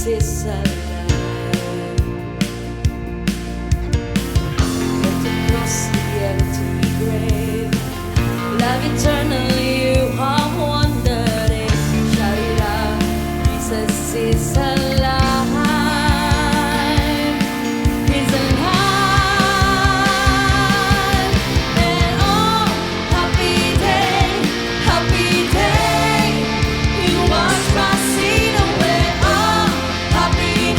is alive. Get across the empty grave, love eternally you have wandered in. Shout it out, Jesus is alive. He's alive. And oh, happy day, you wash my sin away. Oh, happy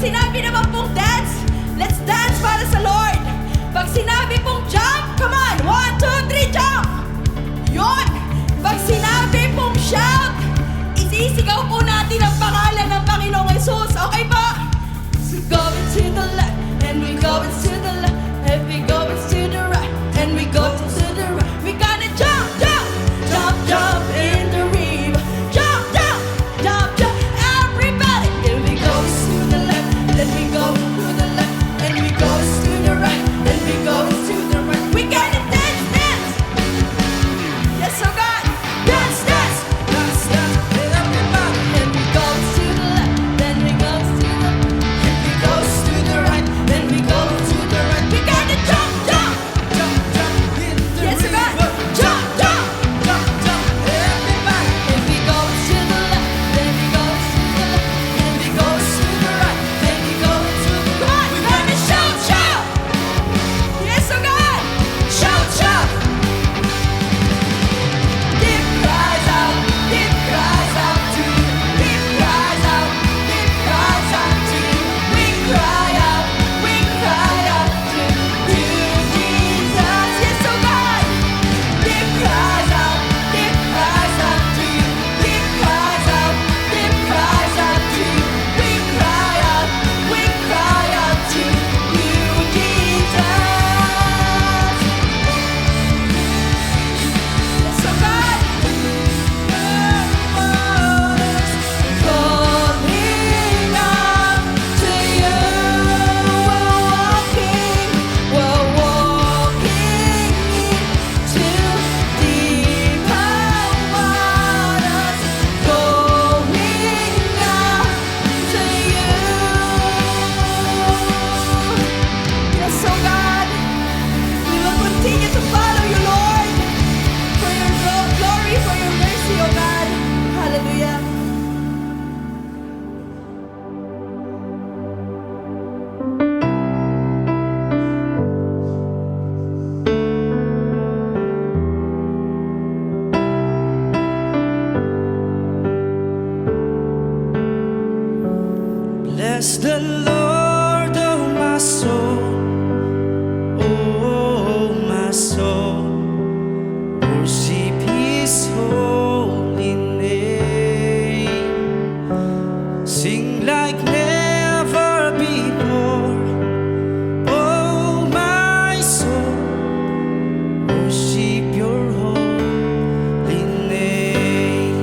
sinabi naman pong dance, let's dance para sa Lord. Pag sinabi pong jump, come on, 1, 2, 3, jump! Yun! Pag sinabi pong shout, isisigaw po natin ang pangalan ng Panginoong Jesus. Okay po? So going to the left, and we going to the left, and we going to the right, and we go to the right. We gonna jump, jump, jump, jump in the river. Jump, jump, jump, jump, everybody. And we go to the left, then we go to the left, and we go to the right, then we go to the right. We gonna dance, dance. Yes, oh God, dance, dance, dance, dance, everybody. And we go to the left, then we go to the left, and we go to the right, then we go to the right. We gonna jump, jump, jump, jump in the yes, river. Oh God, jump, jump, jump, jump, everybody. And we go to the left, then we go to the left, and we go to the right, then we go to the right. We gonna shout, shout. Yes, oh God, shout, shout. Deep cries out to you. Deep cries out to you. We cry out to you, Jesus. Yes, oh God. Deep cries out to you. Deep cries out to you. We cry out to you, Jesus. Yes, oh God. Calling out to you. We're walking into deeper waters. Calling out to you. Yes, oh God. We will continue to follow you, Lord. For your glory, for your mercy, oh God. Hallelujah. Bless the Lord, oh my soul, oh my soul. Worship His holy name. Sing like never before, oh my soul. Worship Your holy name.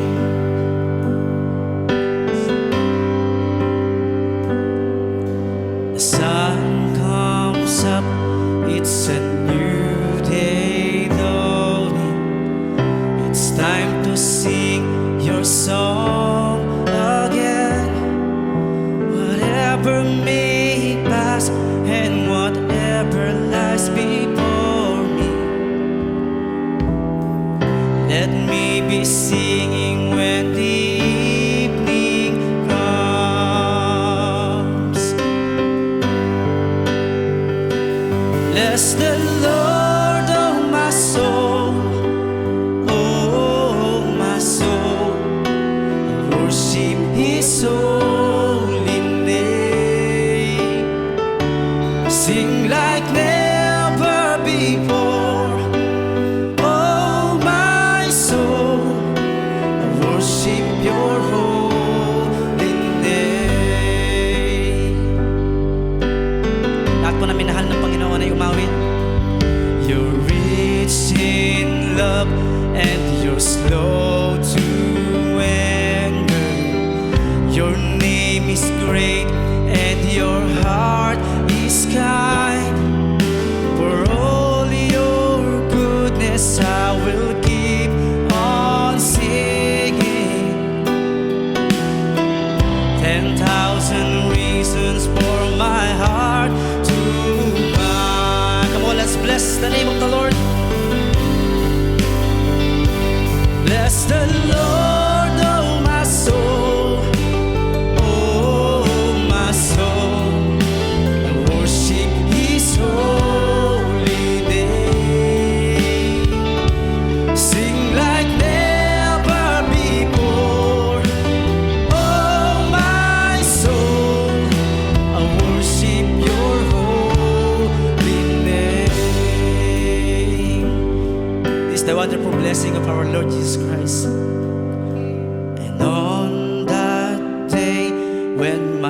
The sun comes up, it's a new day dawning. It's time to sing Your song again. Whatever may pass and whatever lies before me, let me be singing when the evening comes. Bless the Lord, oh my soul, oh my soul. Worship His holy name. Sing like never before, oh my soul. Worship Your holy name. Lahat po na minahal ng Panginoon ay umawit. You're rich in love and You're slow to anger. Your name is great and Your heart is kind. For all Your goodness I will keep on singing. 10,000 reasons for my heart to find. Come on, let's bless the name of the Lord. Bless the Lord, oh my soul, oh my soul. Worship His holy name. Sing like never before, oh my soul.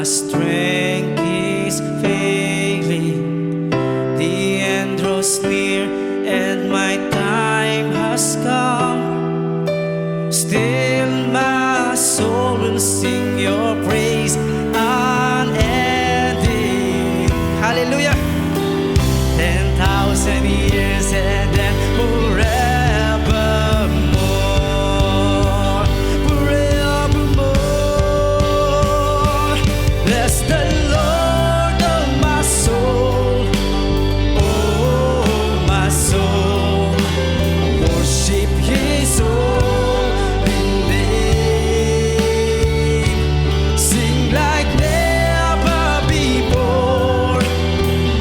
strength is failing, the end draws near, and my time has come. Still, my soul will sing your praise unending. Hallelujah. 10,000 years and then forevermore, forevermore. Bless the Lord, oh my soul, oh my soul. Worship His holy name. Sing like never before,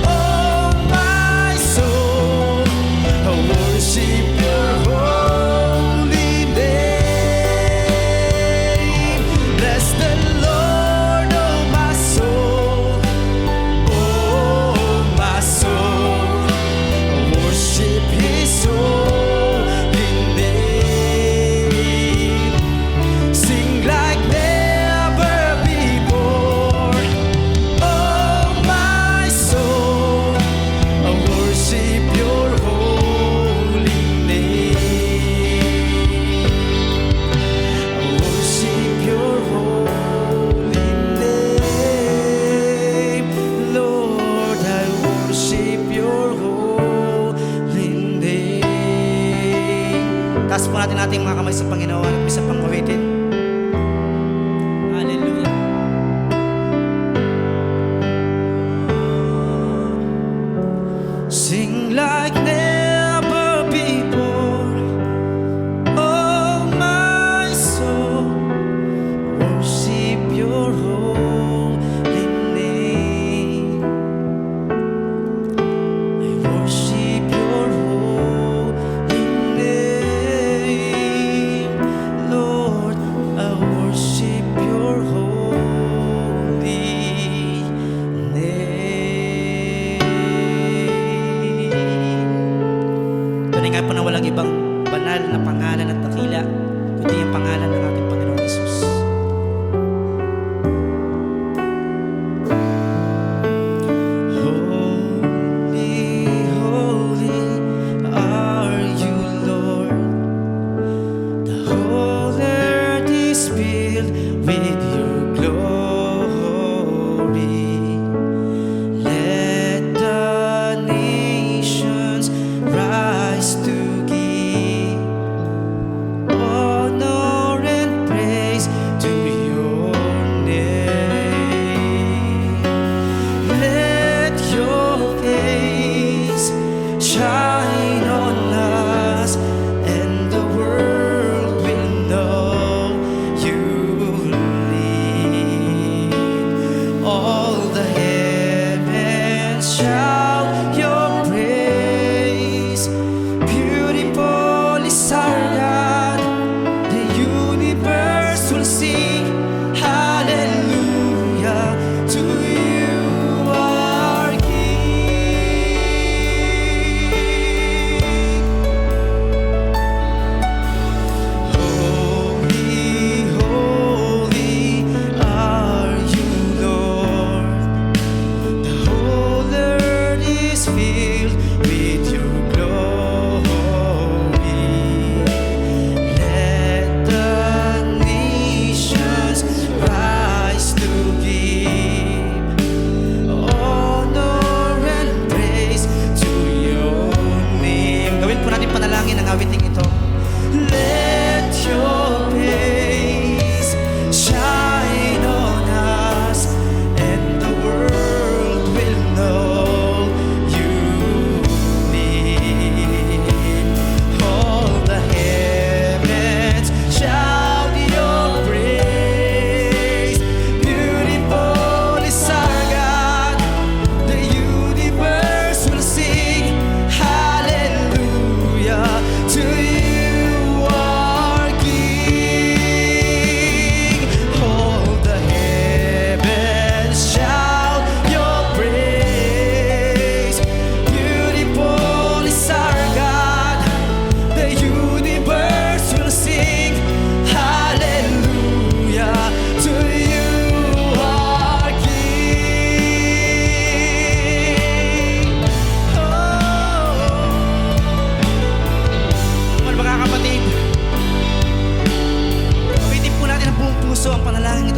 oh my soul.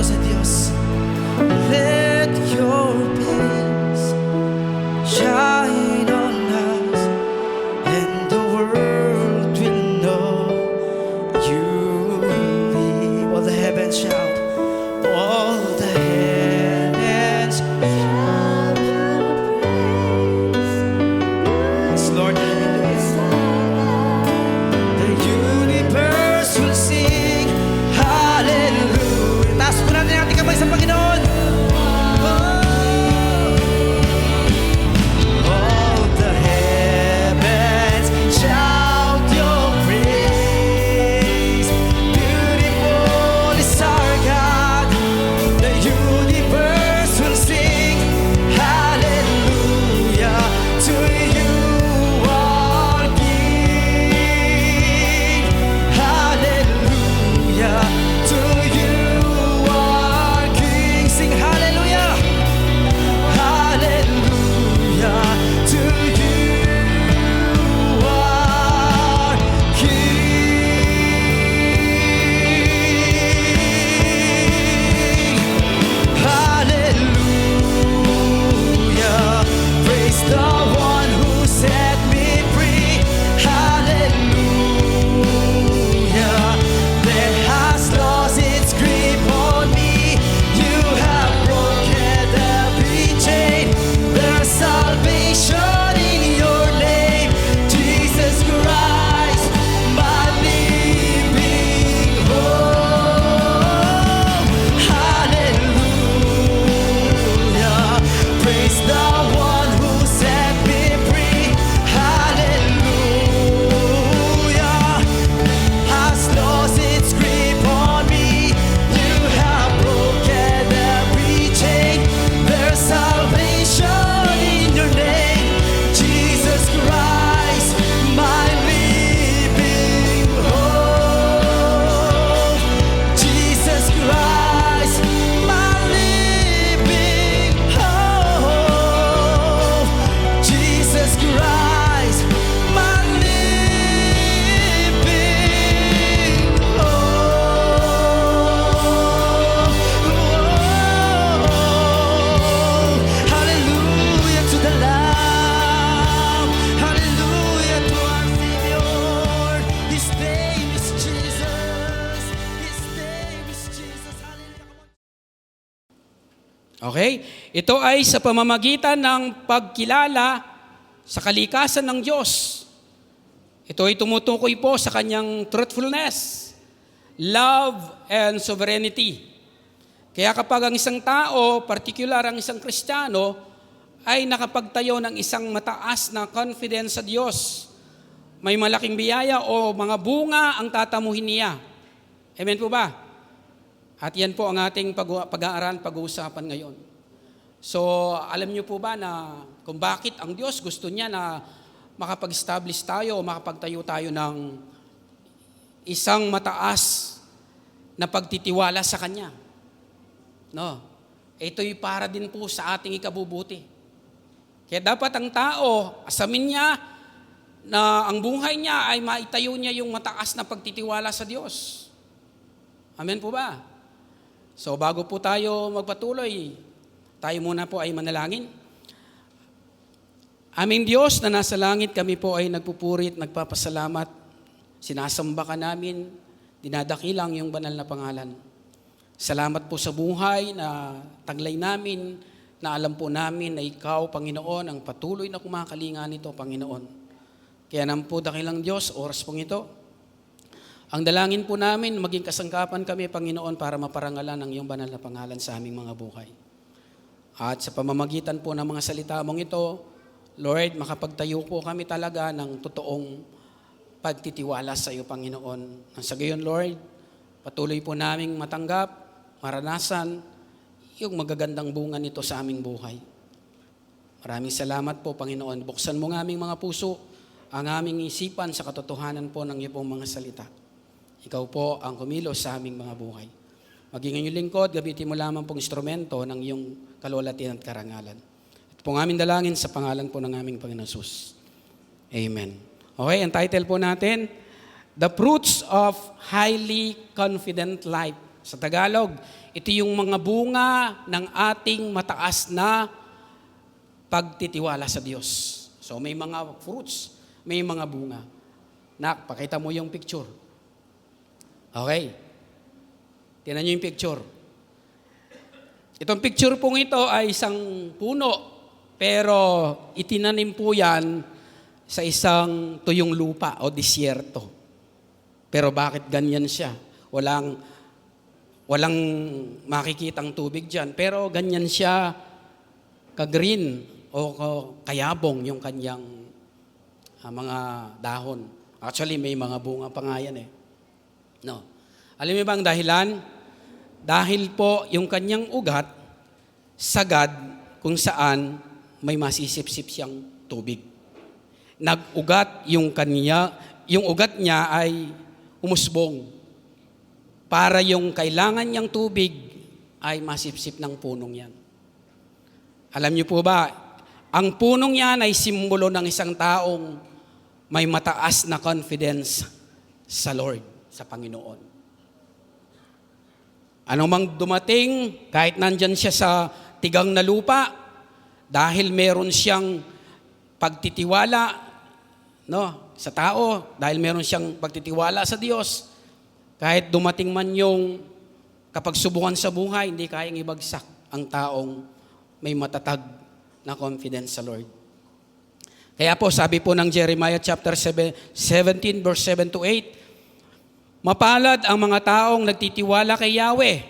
sa Diyos. Let your peace shine on us, and the world will know you live. All the heavens shout, all the heavens shout your praise. Yes, Lord, hallelujah. The universe will sing hallelujah. Taas po natin ang ating kamay sa Panginoon. All the heavens shout your praise. Beautiful is our God. The universe will sing hallelujah. To you, our King. Hallelujah. To you, our King. Sing hallelujah. Hallelujah. To you, our King. Hallelujah. Praise the one who set me free. Hallelujah. Death has lost its grip on me. You have broken every chain. There's salvation in your name, Jesus Christ, my living hope. Hallelujah. Praise the one who set me free. Hallelujah. Has lost its grip on me. You have broken every chain. There's salvation in your name, Jesus Christ, my living hope. Jesus Christ, my living hope. Jesus Christ, my living hope. Hallelujah to the Lamb. Hallelujah to our Savior. His name is Jesus. His name is Jesus. Hallelujah. Okay? Ito ay sa pamamagitan ng pagkilala sa kalikasan ng Diyos. Ito ay tumutukoy po sa kanyang truthfulness, love, and sovereignty. Kaya kapag ang isang tao, particular ang isang Kristiyano, ay nakapagtayo ng isang mataas na confidence sa Diyos, may malaking biyaya o mga bunga ang tatamuhin niya. Amen po ba? At yan po ang ating pag-aaral, pag-uusapan ngayon. So, alam niyo po ba na kung bakit ang Diyos gusto niya na makapag-establish tayo o makapagtayo tayo ng isang mataas na pagtitiwala sa Kanya? No? Ito'y para din po sa ating ikabubuti. Kaya dapat ang tao, asamin niya na ang buhay niya ay maitayo niya yung mataas na pagtitiwala sa Diyos. Amen po ba? So bago po tayo magpatuloy, tayo muna po ay manalangin. Aming Diyos na nasa langit, kami po ay nagpupurit, nagpapasalamat, sinasamba ka namin, dinadakilang yung banal na pangalan. Salamat po sa buhay na taglay namin, na alam po namin na Ikaw, Panginoon, ang patuloy na kumakalinga nito, Panginoon. Kaya naman po dakilang Diyos, oras pong ito. Ang dalangin po namin, maging kasangkapan kami, Panginoon, para maparangalan ang iyong banal na pangalan sa aming mga buhay. At sa pamamagitan po ng mga salita mong ito, Lord, makapagtayo po kami talaga ng totoong pagtitiwala sa iyo, Panginoon. Ang sa gayon, Lord, patuloy po naming matanggap, maranasan, yung magagandang bunga nito sa aming buhay. Maraming salamat po, Panginoon. Buksan mo ng aming mga puso, ang aming isipan sa katotohanan po ng iyong mga salita. Ikaw po ang kumilos sa aming mga buhay. Maging inyong lingkod, gamitin mo lamang pong instrumento ng iyong kalwalatian at karangalan. Ito pong aming dalangin sa pangalan po ng aming Panginoon Jesus. Amen. Okay, ang title po natin, The Fruits of Highly Confident Life. Sa Tagalog, ito yung mga bunga ng ating mataas na pagtitiwala sa Diyos. So may mga fruits, may mga bunga. Nak, pakita mo yung picture. Okay. Tingnan nyo yung picture. Itong picture pong ito ay isang puno, pero itinanim po yan sa isang tuyong lupa o disyerto. Pero bakit ganyan siya? Walang makikitang tubig dyan, pero ganyan siya ka-green o kayabong yung kanyang mga dahon. Actually, may mga bunga pa nga yan eh. No. Alam mo ba ang dahilan? Dahil po yung kanyang ugat, sagad kung saan may masisipsip siyang tubig. Nag-ugat yung ugat niya ay umusbong para yung kailangan niyang tubig ay masipsip ng punong yan. Alam niyo po ba, ang punong yan ay simbolo ng isang taong may mataas na confidence sa Lord, sa Panginoon. Ano mang dumating, kahit nandyan siya sa tigang na lupa, dahil meron siyang pagtitiwala sa tao, dahil meron siyang pagtitiwala sa Diyos, kahit dumating man yung kapagsubukan sa buhay, hindi kayang ibagsak ang taong may matatag na confidence sa Lord. Kaya po, sabi po ng Jeremiah chapter 17, verse 7 to 8, mapalad ang mga taong nagtitiwala kay Yahweh,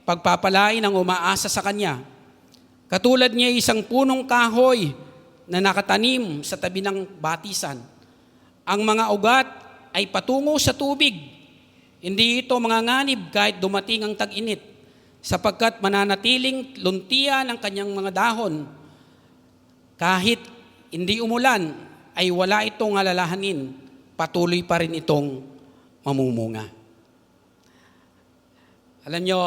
pagpapalain ang umaasa sa Kanya. Katulad niya isang punong kahoy na nakatanim sa tabi ng batisan. Ang mga ugat ay patungo sa tubig. Hindi ito manganganib kahit dumating ang tag-init, sapagkat mananatiling luntian ang kanyang mga dahon. Kahit hindi umulan, ay wala itong alalahanin, patuloy pa rin itong mamumunga. Alam nyo,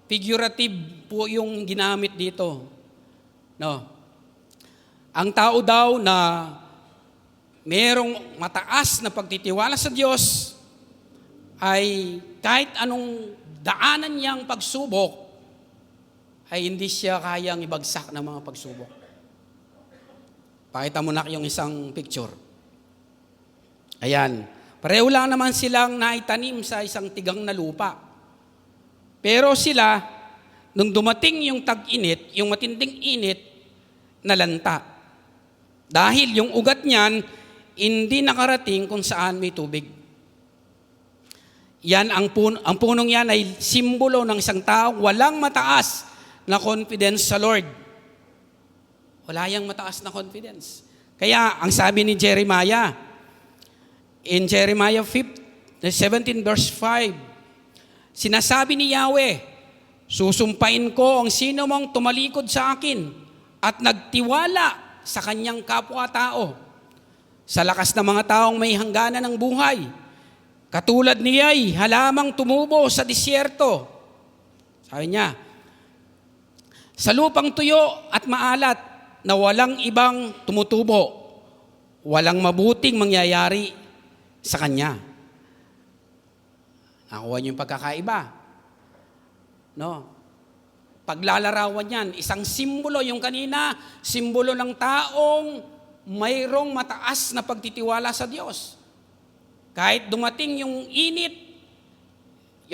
figurative po yung ginamit dito. No. Ang tao daw na merong mataas na pagtitiwala sa Diyos ay kahit anong daanan niyang pagsubok ay hindi siya kayang ibagsak ng mga pagsubok. Pakita mo na yung isang picture. Ayan. Pareho lang naman silang naitanim sa isang tigang na lupa. Pero sila, nung dumating yung tag-init, yung matinding init, nalanta. Dahil yung ugat niyan, hindi nakarating kung saan may tubig. Yan, ang punong yan ay simbolo ng isang tao walang mataas na confidence sa Lord. Wala yang mataas na confidence. Kaya, ang sabi ni Jeremiah, in Jeremiah 17 verse 5, sinasabi ni Yahweh, susumpain ko ang sino mang tumalikod sa akin at nagtiwala sa kanyang kapwa-tao, sa lakas ng mga taong may hangganan ng buhay. Katulad niya'y halamang tumubo sa disyerto. Sabi niya, sa lupang tuyo at maalat na walang ibang tumutubo, walang mabuting mangyayari sa kanya. Nakuha niyo yung pagkakaiba. No? Paglalarawan yan, isang simbolo, yung kanina, simbolo ng taong mayroong mataas na pagtitiwala sa Diyos. Kahit dumating yung init,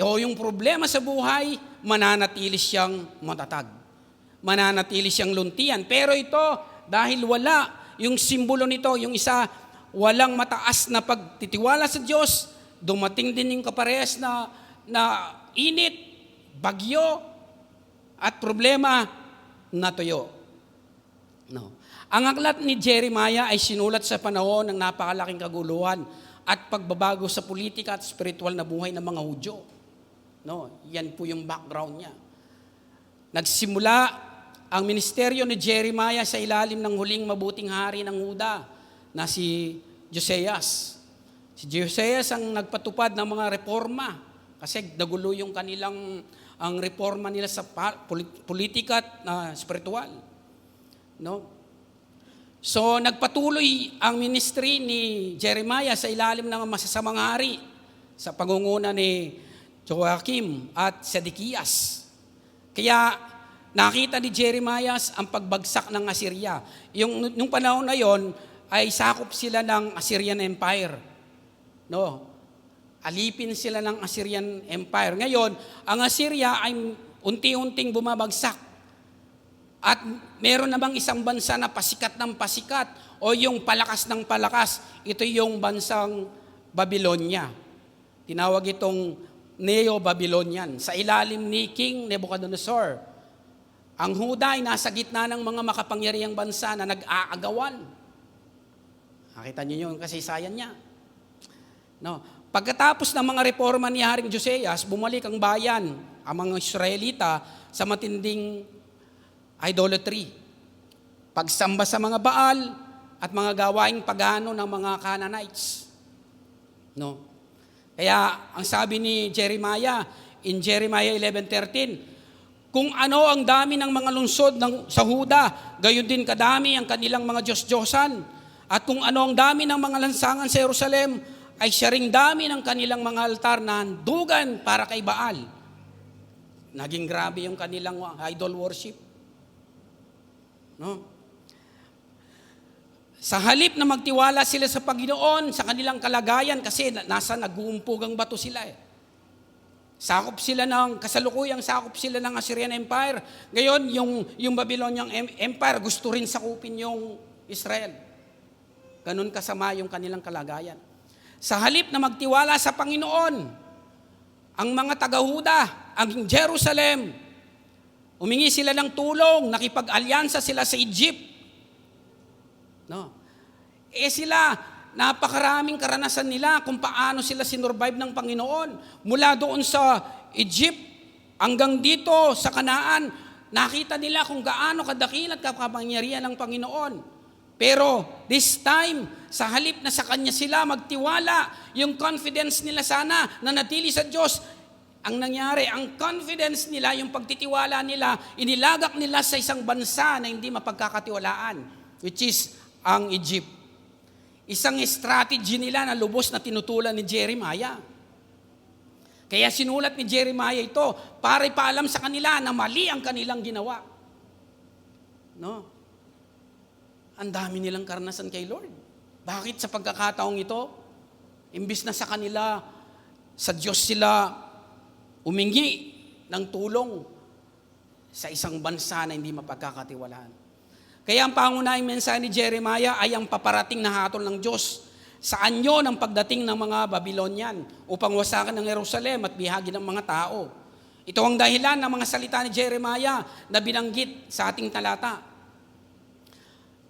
o yung problema sa buhay, mananatili siyang matatag. Mananatili siyang luntian. Pero ito, dahil wala yung simbolo nito, yung isa, walang mataas na pagtitiwala sa Diyos, dumating din yung kaparehas na init, bagyo, at problema, natuyo. No. Ang aklat ni Jeremiah ay sinulat sa panahon ng napakalaking kaguluhan at pagbabago sa politika at spiritual na buhay ng mga Hudyo. No, yan po yung background niya. Nagsimula ang ministeryo ni Jeremiah sa ilalim ng huling mabuting hari ng Huda na si Josias. Si Josias ang nagpatupad ng mga reforma kasi nagulo yung ang reforma nila sa politika at spiritual. No? So nagpatuloy ang ministry ni Jeremiah sa ilalim ng masasamang hari sa pangunguna ni Joachim at Sedekias. Kaya nakita ni Jeremiah ang pagbagsak ng Assyria. Nung panahon na yon ay sakop sila ng Assyrian Empire. No? Alipin sila ng Assyrian Empire. Ngayon, ang Assyria ay unti-unting bumabagsak. At meron namang isang bansa na pasikat ng pasikat o yung palakas ng palakas. Ito yung bansang Babylonia. Tinawag itong Neo-Babylonian. Sa ilalim ni King Nebuchadnezzar. Ang Huda ay nasa gitna ng mga makapangyarihang bansa na nag-aagawan. Nakita niyo yung kasaysayan niya. No. Pagkatapos ng mga reforma ni Haring Josias, bumalik ang bayan, ang mga Israelita, sa matinding idolatry. Pagsamba sa mga Baal at mga gawaing pagano ng mga Canaanites. No. Kaya ang sabi ni Jeremiah in Jeremiah 11:13, kung ano ang dami ng mga lungsod sa Huda, gayon din kadami ang kanilang mga Diyos-Diyosan. At kung ano ang dami ng mga lansangan sa Jerusalem, ay siya ring dami ng kanilang mga altar na handugan para kay Baal. Naging grabe yung kanilang idol worship. No? Sa halip na magtiwala sila sa Panginoon, sa kanilang kalagayan, kasi nasa nag-uumpugang bato sila eh. Sakop sila kasalukuyang sakop sila ng Assyrian Empire. Ngayon, yung Babylonian Empire, gusto rin sakupin yung Israel. Ganun kasama yung kanilang kalagayan. Sa halip na magtiwala sa Panginoon, ang mga taga-Huda, ang Jerusalem, humingi sila ng tulong, nakipag-alyansa sila sa Egypt. No. Sila, napakaraming karanasan nila kung paano sila sinurvive ng Panginoon. Mula doon sa Egypt hanggang dito sa Kanaan, nakita nila kung gaano kadakil at kapangyarihan ng Panginoon. Pero this time, sa halip na sa Kanya sila magtiwala, yung confidence nila sana na natili sa Diyos, ang nangyari, ang confidence nila, yung pagtitiwala nila, inilagak nila sa isang bansa na hindi mapagkakatiwalaan, which is ang Egypt. Isang strategy nila na lubos na tinutulan ni Jeremiah. Kaya sinulat ni Jeremiah ito para ipaalam sa kanila na mali ang kanilang ginawa. No? Ang dami nilang karanasan kay Lord. Bakit sa pagkakataong ito, imbis na sa kanila, sa Diyos sila umingi ng tulong sa isang bansa na hindi mapagkakatiwalaan. Kaya ang pangunahing mensahe ni Jeremiah ay ang paparating na hatol ng Diyos sa anyo ng pagdating ng mga Babylonian upang wasakan ng Jerusalem at bihagi ng mga tao. Ito ang dahilan ng mga salita ni Jeremiah na binanggit sa ating talata.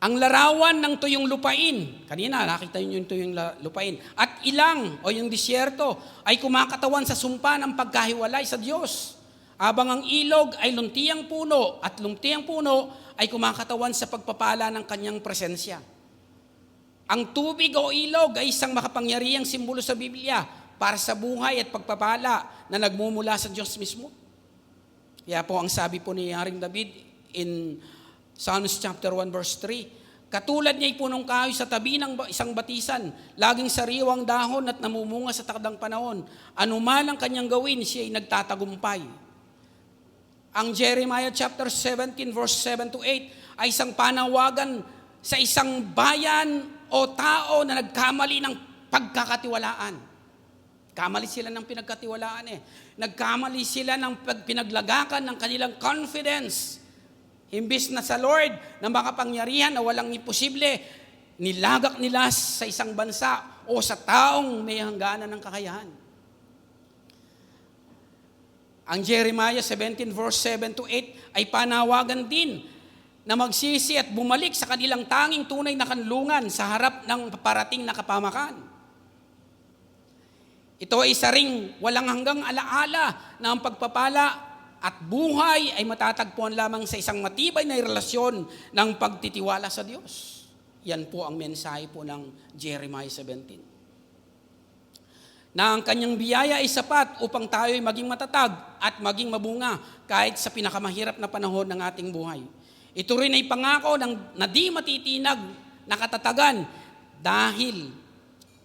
Ang larawan ng tuyong lupain, kanina nakita niyo yung tuyong lupain, at ilang o yung disyerto ay kumakatawan sa sumpa ng pagkahiwalay sa Diyos. Habang ang ilog ay luntiang puno at luntiang puno ay kumakatawan sa pagpapala ng kanyang presensya. Ang tubig o ilog ay isang makapangyarihang simbolo sa Biblia para sa buhay at pagpapala na nagmumula sa Diyos mismo. Kaya po ang sabi po ni Haring David in Psalms chapter 1 verse 3, katulad niya'y punong kahoy sa tabi ng isang batisan, laging sariwang dahon at namumunga sa takdang panahon. Anuman ang kanyang gawin, siya'y nagtatagumpay. Ang Jeremiah chapter 17 verse 7 to 8 ay isang panawagan sa isang bayan o tao na nagkamali ng pagkakatiwalaan. Kamali sila ng pinagkatiwalaan eh. Nagkamali sila ng pinaglagakan ng kanilang confidence. Imbis na sa Lord na makapangyarihan na walang imposible, nilagak nila sa isang bansa o sa taong may hangganan ng kakayahan. Ang Jeremiah 17 verse 7 to 8 ay panawagan din na magsisi at bumalik sa kanilang tanging tunay na kanlungan sa harap ng paparating na kapamakan. Ito ay isa ring walang hanggang alaala na ang pagpapala at buhay ay matatagpuan lamang sa isang matibay na relasyon ng pagtitiwala sa Diyos. Yan po ang mensahe po ng Jeremiah 17. Na ang kanyang biyaya ay sapat upang tayo ay maging matatag at maging mabunga kahit sa pinakamahirap na panahon ng ating buhay. Ito rin ay pangako na di matitinag na katatagan dahil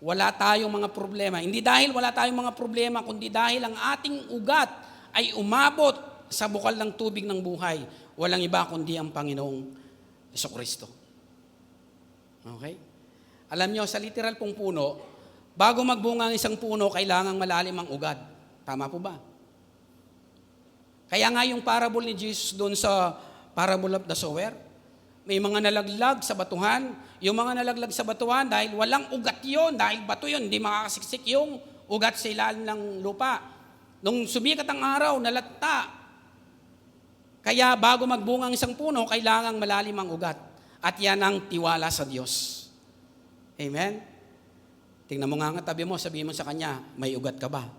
wala tayong mga problema. Hindi dahil wala tayong mga problema, kundi dahil ang ating ugat ay umabot sa bukal ng tubig ng buhay. Walang iba kundi ang Panginoong Jesucristo. Okay? Alam nyo, sa literal pong puno, bago magbunga ang isang puno, kailangang malalim ang ugat. Tama po ba? Kaya nga yung parable ni Jesus doon sa parable of the sower, may mga nalaglag sa batuhan. Yung mga nalaglag sa batuhan, dahil walang ugat yon, dahil bato yon, hindi makakasiksik yung ugat sa ilalim ng lupa. Nung sumikat ang araw, nalatta. Kaya bago magbunga ang isang puno, kailangang malalim ang ugat. At yan ang tiwala sa Diyos. Amen? Tingnan mo nga tabi mo, sabihin mo sa kanya, may ugat ka ba?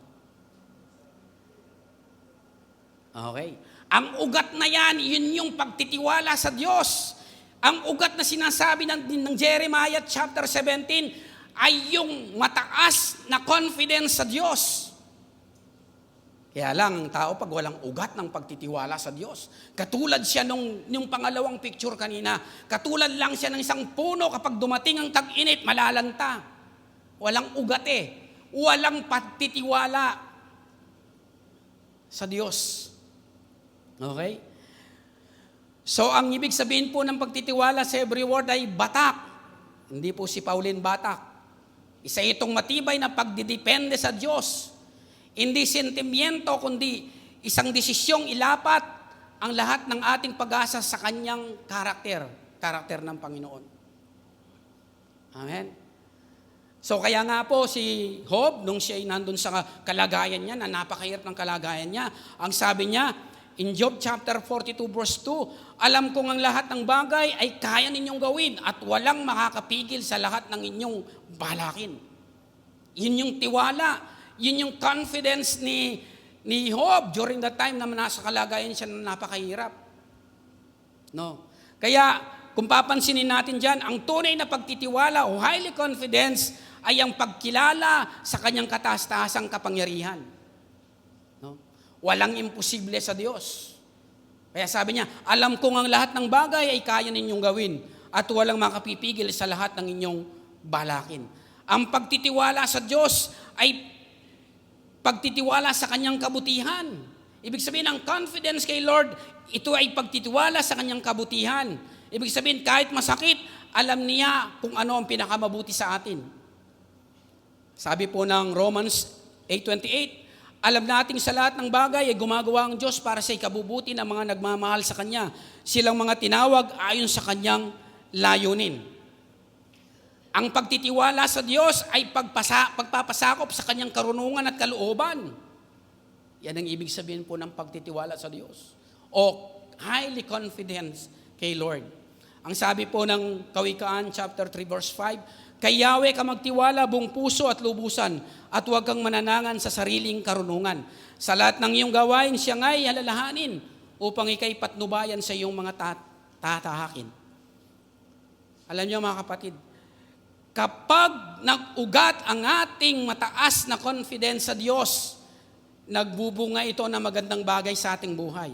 Okay. Ang ugat na yan, yun yung pagtitiwala sa Diyos. Ang ugat na sinasabi ng Jeremiah chapter 17 ay yung mataas na confidence sa Diyos. Kaya lang, ang tao pag walang ugat ng pagtitiwala sa Diyos, katulad siya nung pangalawang picture kanina, katulad lang siya ng isang puno kapag dumating ang tag-init, malalanta. Walang ugat walang pagtitiwala sa Diyos. Okay? So, ang ibig sabihin po ng pagtitiwala sa every word ay batak. Hindi po si Pauline batak. Isa itong matibay na pagdidepende sa Diyos. Hindi sentimiento, kundi isang desisyong ilapat ang lahat ng ating pag-asa sa kanyang karakter ng Panginoon. Amen? So kaya nga po si Job, nung siya ay nandun sa kalagayan niya, na napakahirap ng kalagayan niya, ang sabi niya, in Job chapter 42 verse 2, alam kong ang lahat ng bagay ay kaya ninyong gawin at walang makakapigil sa lahat ng inyong balakin. Yun yung tiwala, yun yung confidence ni Job during that time na nasa kalagayan siya na napakahirap. No. Kaya kung papansinin natin dyan, ang tunay na pagtitiwala o highly confidence ay ang pagkilala sa kanyang kataas-taasang kapangyarihan. No? Walang imposible sa Diyos. Kaya sabi niya, alam kong ang lahat ng bagay ay kaya ninyong gawin at walang makapipigil sa lahat ng inyong balakin. Ang pagtitiwala sa Diyos ay pagtitiwala sa kanyang kabutihan. Ibig sabihin, ang confidence kay Lord, ito ay pagtitiwala sa kanyang kabutihan. Ibig sabihin, kahit masakit, alam niya kung ano ang pinakamabuti sa atin. Sabi po ng Romans 8:28, alam natin sa lahat ng bagay ay gumagawa ang Diyos para sa ikabubuti ng mga nagmamahal sa Kanya. Silang mga tinawag ayon sa Kanyang layunin. Ang pagtitiwala sa Diyos ay pagpapasakop sa Kanyang karunungan at kalooban. Yan ang ibig sabihin po ng pagtitiwala sa Diyos. O highly confidence kay Lord. Ang sabi po ng Kawikaan chapter 3 verse 5, kay Yahweh ka magtiwala buong puso at lubusan at huwag kang mananangan sa sariling karunungan. Sa lahat ng iyong gawain siya nga'y halalahanin upang ikay patnubayan sa iyong mga tatahakin. Alam niyo mga kapatid, kapag nag-ugat ang ating mataas na confidence sa Diyos, nagbubunga ito na magandang bagay sa ating buhay.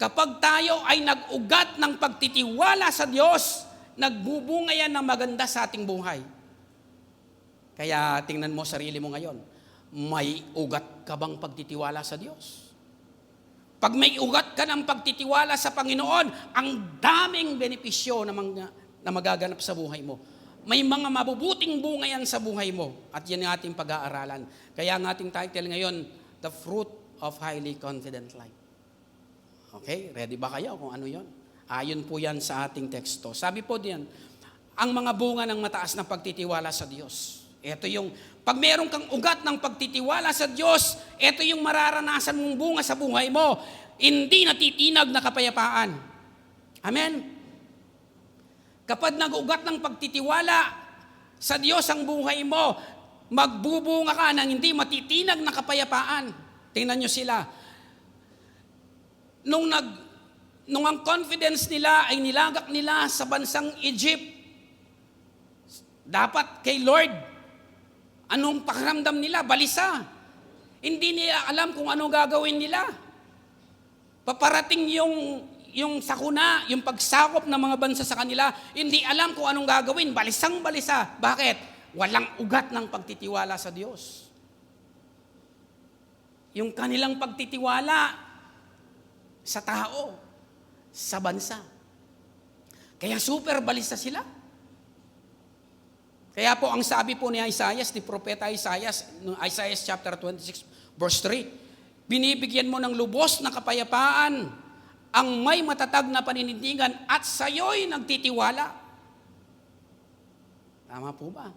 Kapag tayo ay nag-ugat ng pagtitiwala sa Diyos, nagbubunga yan ng maganda sa ating buhay. Kaya tingnan mo sarili mo ngayon, may ugat ka bang pagtitiwala sa Diyos? Pag may ugat ka ng pagtitiwala sa Panginoon, ang daming benepisyo na magaganap sa buhay mo. May mga mabubuting bunga yan sa buhay mo at yan ang ating pag-aaralan. Kaya ang ating title ngayon, The Fruit of Highly Confident Life. Okay, ready ba kayo kung ano yon? Ayon po yan sa ating teksto. Sabi po diyan, ang mga bunga ng mataas na pagtitiwala sa Diyos. Ito yung, pag meron kang ugat ng pagtitiwala sa Diyos, ito yung mararanasan mong bunga sa buhay mo. Hindi natitinag na kapayapaan. Amen? Kapag nag-ugat ng pagtitiwala sa Diyos ang buhay mo, magbubunga ka ng hindi matitinag na kapayapaan. Tingnan nyo sila. Nung ang confidence nila ay nilagak nila sa bansang Egypt, dapat kay Lord, anong pakiramdam nila? Balisa. Hindi nila alam kung anong gagawin nila. Paparating yung sakuna, yung pagsakop ng mga bansa sa kanila, hindi alam kung anong gagawin. Balisang-balisa. Bakit? walang ugat ng pagtitiwala sa Diyos. Yung kanilang pagtitiwala sa tao, sa bansa. Kaya super balisa sila. Kaya po ang sabi po ni Isaiah, ni Propeta Isaiah, Isaiah chapter 26, verse 3, binibigyan mo ng lubos na kapayapaan ang may matatag na paninindigan at sa'yo'y nagtitiwala. Tama po ba?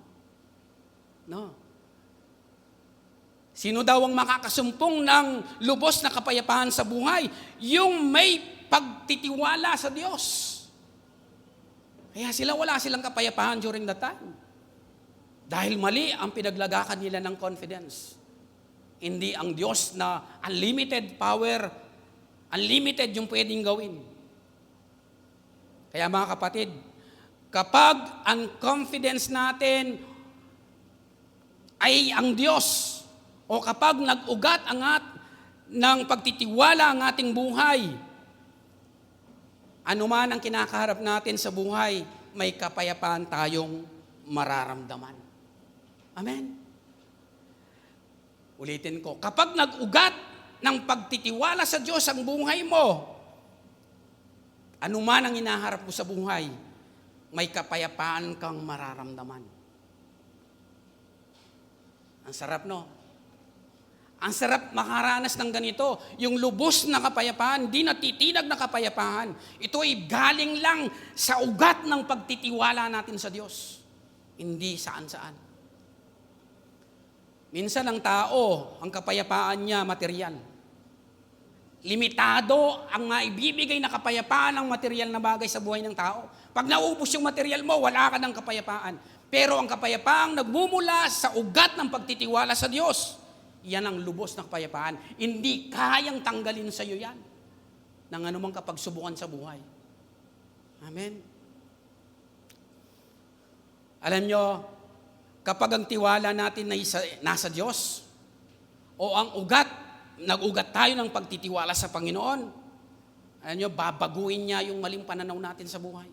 No. Sino daw ang makakasumpong ng lubos na kapayapaan sa buhay? Yung may pagtitiwala sa Diyos. Kaya wala silang kapayapaan during that time. Dahil mali ang pinaglagakan nila ng confidence. Hindi ang Diyos na unlimited power, unlimited yung pwedeng gawin. Kaya mga kapatid, kapag ang confidence natin ay ang Diyos, o kapag nag-ugat ng pagtitiwala ang ating buhay, anuman ang kinakaharap natin sa buhay, may kapayapaan tayong mararamdaman. Amen? Ulitin ko, kapag nag-ugat ng pagtitiwala sa Diyos ang buhay mo, anuman ang hinaharap mo sa buhay, may kapayapaan kang mararamdaman. Ang sarap, no? Ang sarap makaranas ng ganito, yung lubos na kapayapaan, di natitinag na kapayapaan. Ito ay galing lang sa ugat ng pagtitiwala natin sa Diyos. Hindi saan-saan. Minsan ang tao, ang kapayapaan niya, material. Limitado ang maibibigay na kapayapaan ng material na bagay sa buhay ng tao. Pag naubos yung material mo, wala ka ng kapayapaan. Pero ang kapayapaang nagmumula sa ugat ng pagtitiwala sa Diyos, yan ang lubos na kapayapaan. Hindi kayang tanggalin sa iyo yan ng anumang kapagsubukan sa buhay. Amen. Alam nyo, kapag ang tiwala natin ay nasa Diyos, o ang nag-ugat tayo ng pagtitiwala sa Panginoon, alam nyo, babaguhin niya yung maling pananaw natin sa buhay.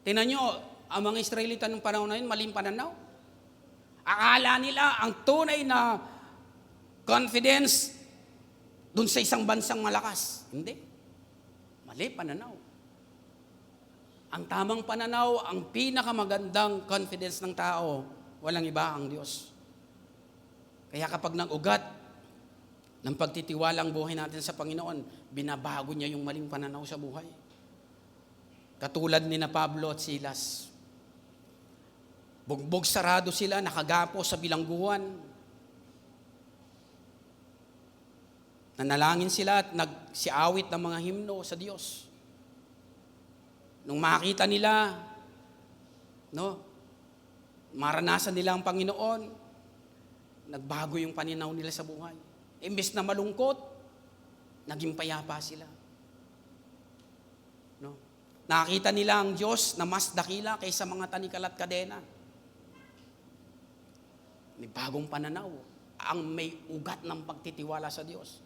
Tingnan nyo, ang mga Israelita ng panahon na yun, maling pananaw. Akala nila ang tunay na confidence dun sa isang bansang malakas. Hindi. Mali pananaw. Ang tamang pananaw, ang pinakamagandang confidence ng tao, walang iba ang Diyos. Kaya kapag nag-ugat ng pagtitiwala ang buhay natin sa Panginoon, binabago niya yung maling pananaw sa buhay. Katulad ni na Pablo at Silas. Bugbog sarado sila, nakagapo sa bilangguan. Nanalangin sila at nagsiawit ng mga himno sa Diyos. Nung makita nila, maranasan nila ang Panginoon, nagbago yung paninaw nila sa buhay. Imbes na malungkot, naging payapa sila. Nakita nila ang Diyos na mas dakila kaysa mga tanikal at kadena. May bagong pananaw. Ang may ugat ng pagtitiwala sa Diyos.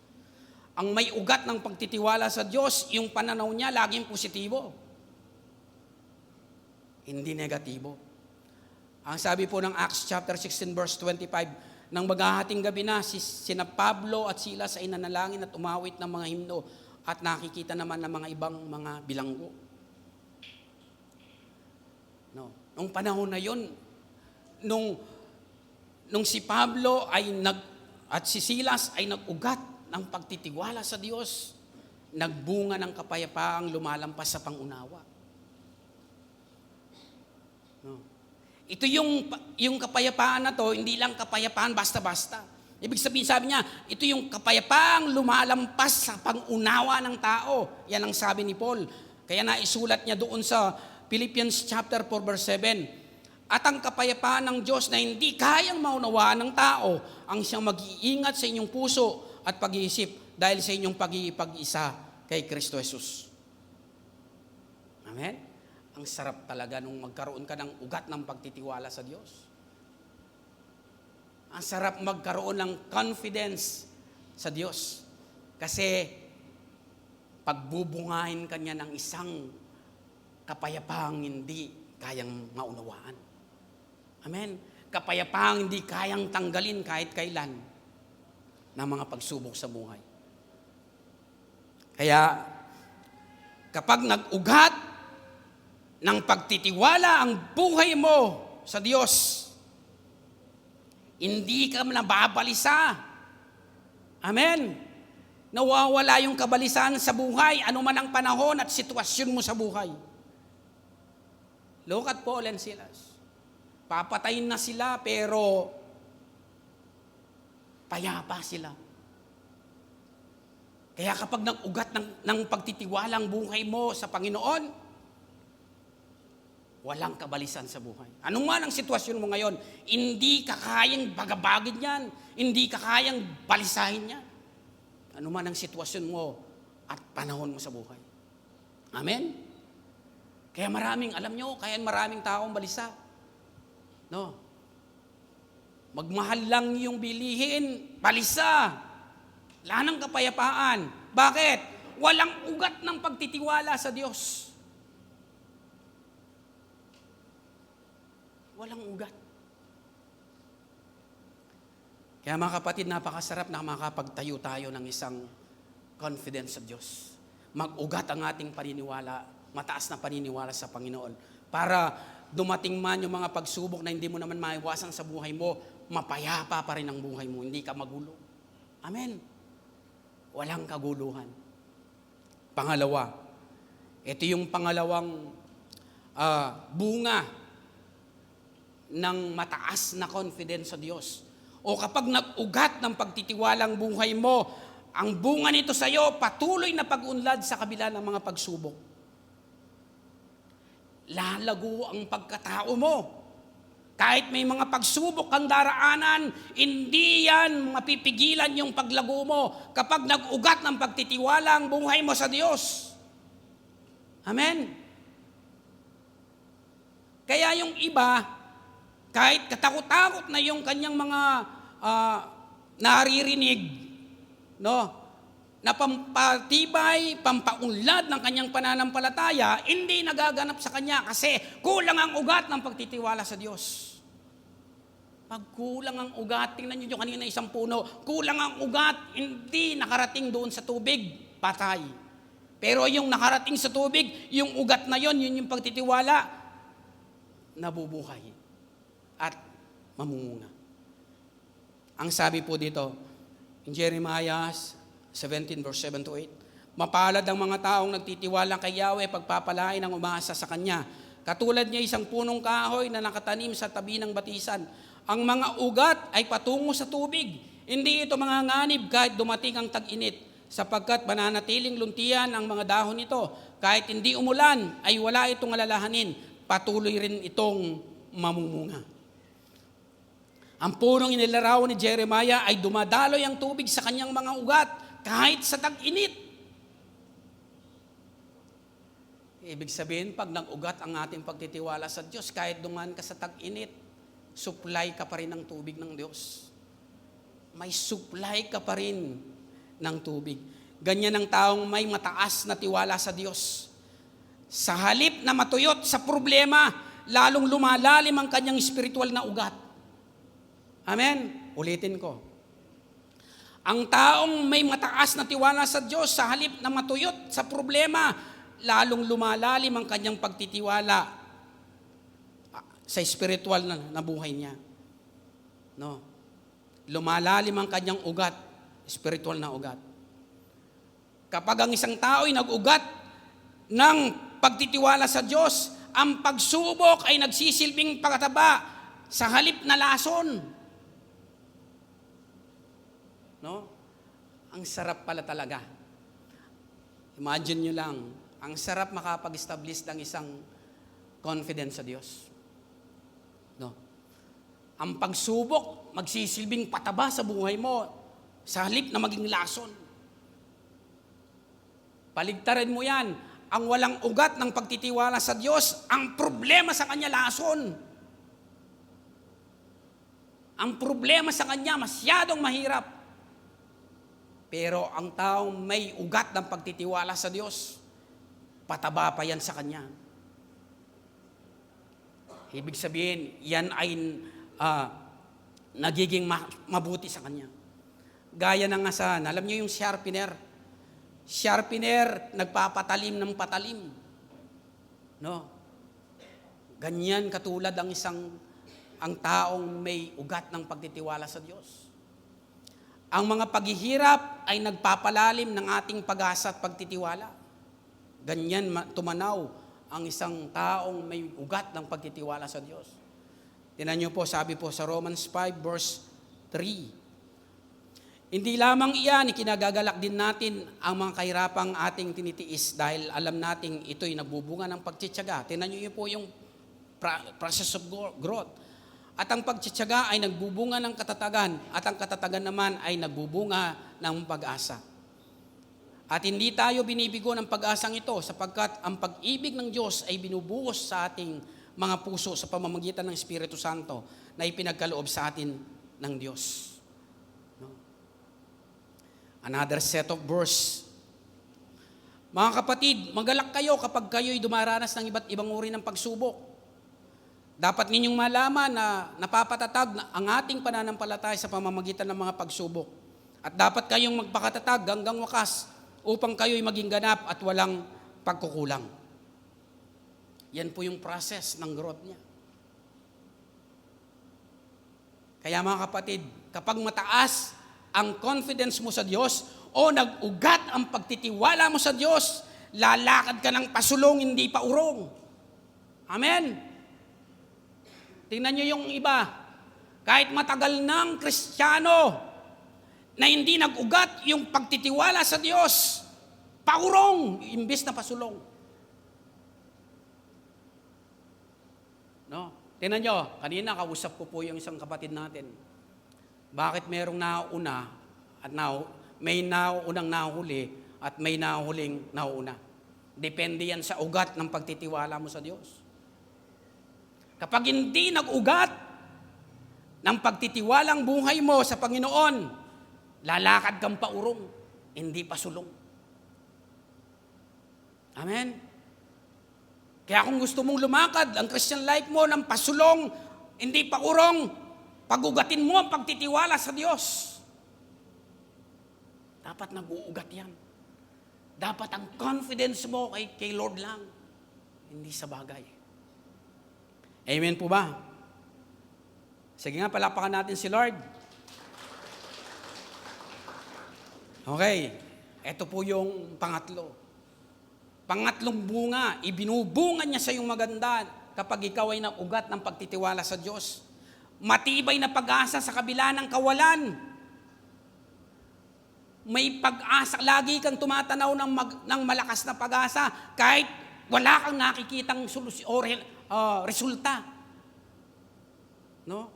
Ang may ugat ng pagtitiwala sa Diyos, yung pananaw niya laging positibo. Hindi negatibo. Ang sabi po ng Acts chapter 16 verse 25, nang maghahating gabi na, sina Pablo at Silas ay nanalangin at umawit ng mga himno at nakikita naman ng mga ibang mga bilanggo. Nung panahon na yun, nung si Pablo at si Silas ay nag-ugat ng pagtitiwala sa Diyos, nagbunga ng kapayapaang lumalampas sa pangunawa. Ito yung kapayapaan na to, hindi lang kapayapaan basta-basta. Ibig sabihin, sabi niya, ito yung kapayapaang lumalampas sa pangunawa ng tao. Yan ang sabi ni Paul. Kaya naisulat niya doon sa Philippians chapter 4 verse 7. At ang kapayapaan ng Diyos na hindi kayang maunawaan ng tao, ang siyang mag-iingat sa inyong puso at pag-iisip dahil sa inyong pag-iipag-isa kay Kristo Jesus. Amen? Ang sarap talaga nung magkaroon ka ng ugat ng pagtitiwala sa Diyos. Ang sarap magkaroon ng confidence sa Diyos. Kasi pagbubungahin ka niya ng isang kapayapaang hindi kayang maunawaan. Amen. Kapayapang hindi kayang tanggalin kahit kailan ng mga pagsubok sa buhay. Kaya, kapag nag-ugat ng pagtitiwala ang buhay mo sa Diyos, hindi ka nababalisa. Amen. Nawawala yung kabalisan sa buhay, anuman ang panahon at sitwasyon mo sa buhay. Look at Paul and Silas. Papatayin na sila pero payapa sila. Kaya kapag nag-ugat ng pagtitiwala ang buhay mo sa Panginoon, walang kabalisan sa buhay. Ano man ang sitwasyon mo ngayon, hindi ka kayang bagabagin yan, hindi ka kayang balisahin yan. Ano man ang sitwasyon mo at panahon mo sa buhay. Amen? Kaya alam nyo, kaya maraming taong balisa. No? Magmahal lang yung bilihin, balisa. Wala nang kapayapaan. Bakit? Walang ugat ng pagtitiwala sa Diyos. Walang ugat. Kaya mga kapatid, napakasarap na makapagtayo tayo ng isang confidence sa Diyos. Mag-ugat ang ating paniniwala, mataas na paniniwala sa Panginoon. Para dumating man yung mga pagsubok na hindi mo naman maiwasan sa buhay mo, mapayapa pa rin ang buhay mo, hindi ka magulo. Amen. Walang kaguluhan. Pangalawa, ito yung pangalawang bunga ng mataas na confidence sa Diyos. O kapag nag-ugat ng pagtitiwalang buhay mo, ang bunga nito sa iyo, patuloy na pag-unlad sa kabila ng mga pagsubok. Lalago ang pagkatao mo. Kahit may mga pagsubok kang daraanan, hindi yan mapipigilan yung paglago mo kapag nag-ugat ng pagtitiwala ang buhay mo sa Diyos. Amen? Kaya yung iba, kahit katakot-takot na yung kanyang mga naririnig, no, na pampatibay, pampaunlad ng kanyang pananampalataya, hindi nagaganap sa kanya kasi kulang ang ugat ng pagtitiwala sa Diyos. Pag kulang ang ugat, tingnan nyo yung kanina isang puno, kulang ang ugat, hindi nakarating doon sa tubig, patay. Pero yung nakarating sa tubig, yung ugat na yon, yun yung pagtitiwala, nabubuhay at mamunga. Ang sabi po dito, in Jeremiah 17 verse 7 to 8, mapalad ang mga taong nagtitiwala kay Yahweh, pagpapalain ang umasa sa Kanya. Katulad niya isang punong kahoy na nakatanim sa tabi ng batisan. Ang mga ugat ay patungo sa tubig. Hindi ito manganganib kahit dumating ang tag-init, sapagkat mananatiling luntian ang mga dahon nito. Kahit hindi umulan, ay wala itong alalahanin. Patuloy rin itong mamumunga. Ang punong inilarawan ni Jeremiah ay dumadaloy ang tubig sa kanyang mga ugat kahit sa tag-init. Ibig sabihin, pag nag-ugat ang ating pagtitiwala sa Diyos, kahit duman ka sa tag-init, supply ka pa rin ng tubig ng Diyos. May supply ka pa rin ng tubig. Ganyan ang taong may mataas na tiwala sa Diyos. Sa halip na matuyot sa problema, lalong lumalalim ang kanyang spiritual na ugat. Amen? Ulitin ko. Ang taong may mataas na tiwala sa Diyos, sa halip na matuyot sa problema, lalong lumalalim ang kanyang pagtitiwala sa spiritual na buhay niya. No? Lumalalim ang kanyang ugat, spiritual na ugat. Kapag ang isang tao ay nag-ugat ng pagtitiwala sa Diyos, ang pagsubok ay nagsisilbing pagkataba sa halip na lason. No? Ang sarap pala talaga. Imagine nyo lang, ang sarap makapag-establish ng isang confidence sa Diyos. No? Ang pagsubok, magsisilbing pataba sa buhay mo sa halip na maging lason. Paligtarin mo yan. Ang walang ugat ng pagtitiwala sa Diyos, ang problema sa kanya lason. Ang problema sa kanya masyadong mahirap. Pero ang taong may ugat ng pagtitiwala sa Diyos, pataba pa yan sa kanya. ibig sabihin, yan ay nagiging mabuti sa kanya. Gaya ng asahan, alam niyo yung sharpener. Sharpener, nagpapatalim ng patalim. No? Ganyan katulad ang taong may ugat ng pagtitiwala sa Diyos. Ang mga paghihirap ay nagpapalalim ng ating pag-asa at pagtitiwala. Ganyan tumanaw ang isang taong may ugat ng pagtitiwala sa Diyos. Tingnan niyo po, sabi po sa Romans 5 verse 3. Hindi lamang iyan, ikinagagalak din natin ang mga kahirapang ating tinitiis dahil alam nating ito'y nagbubunga ng pagtitiyaga. Tingnan niyo po yung process of growth. At ang pagtitiyaga ay nagbubunga ng katatagan at ang katatagan naman ay nagbubunga ng pag-asa. At hindi tayo binibigo ng pag-asang ito sapagkat ang pag-ibig ng Diyos ay binubuhos sa ating mga puso sa pamamagitan ng Espiritu Santo na ipinagkaloob sa atin ng Diyos. No? Another set of verse. Mga kapatid, magalak kayo kapag kayo'y dumaranas ng iba't ibang uri ng pagsubok. Dapat ninyong malaman na napapatatag ang ating pananampalataya sa pamamagitan ng mga pagsubok. At dapat kayong magpakatatag hanggang wakas upang kayo'y maging ganap at walang pagkukulang. Yan po yung process ng growth niya. Kaya mga kapatid, kapag mataas ang confidence mo sa Diyos o nag-ugat ang pagtitiwala mo sa Diyos, lalakad ka ng pasulong, hindi pa urong. Amen? Tingnan nyo yung iba, kahit matagal ng Kristiyano na hindi nag-ugat yung pagtitiwala sa Diyos, paurong, imbes na pasulong. No? Tingnan nyo, kanina kausap ko po yung isang kapatid natin. Bakit merong nauna at may nauunang nahuli at may nahuling nauna? Depende yan sa ugat ng pagtitiwala mo sa Diyos. Kapag hindi nag-ugat ng pagtitiwalang buhay mo sa Panginoon, lalakad kang paurong, hindi pasulong. Amen? Kaya kung gusto mong lumakad ang Christian life mo ng pasulong, hindi paurong, pagugatin mo ang pagtitiwala sa Diyos. Dapat nag-uugat yan. Dapat ang confidence mo kay Lord lang, hindi sa bagay. Amen po ba? Sige nga, palakpakan natin si Lord. Okay, ito po yung pangatlo. Pangatlong bunga, ibinubunga niya sa iyong maganda kapag ikaw ay naugat ng pagtitiwala sa Diyos. Matibay na pag-asa sa kabila ng kawalan. May pag-asa, lagi kang tumatanaw ng malakas na pag-asa kahit wala kang nakikitang solusyon resulta. No?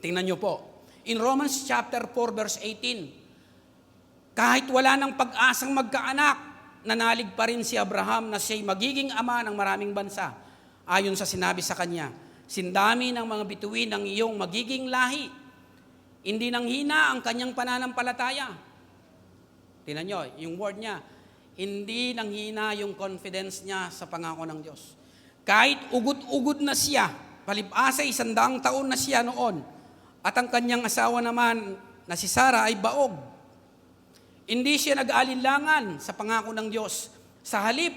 Tingnan nyo po. In Romans chapter 4 verse 18, kahit wala ng pag-asang magkaanak, nanalig pa rin si Abraham na siya'y magiging ama ng maraming bansa. Ayon sa sinabi sa kanya, sindami ng mga bituin ng iyong magiging lahi. Hindi nang hina ang kanyang pananampalataya. Tingnan nyo, yung word niya, hindi nang hina yung confidence niya sa pangako ng Diyos. Kahit ugod-ugod na siya, palibhasa 100 taon na siya noon, at ang kanyang asawa naman na si Sarah ay baog. Hindi siya nag-aalinlangan sa pangako ng Diyos. Sa halip,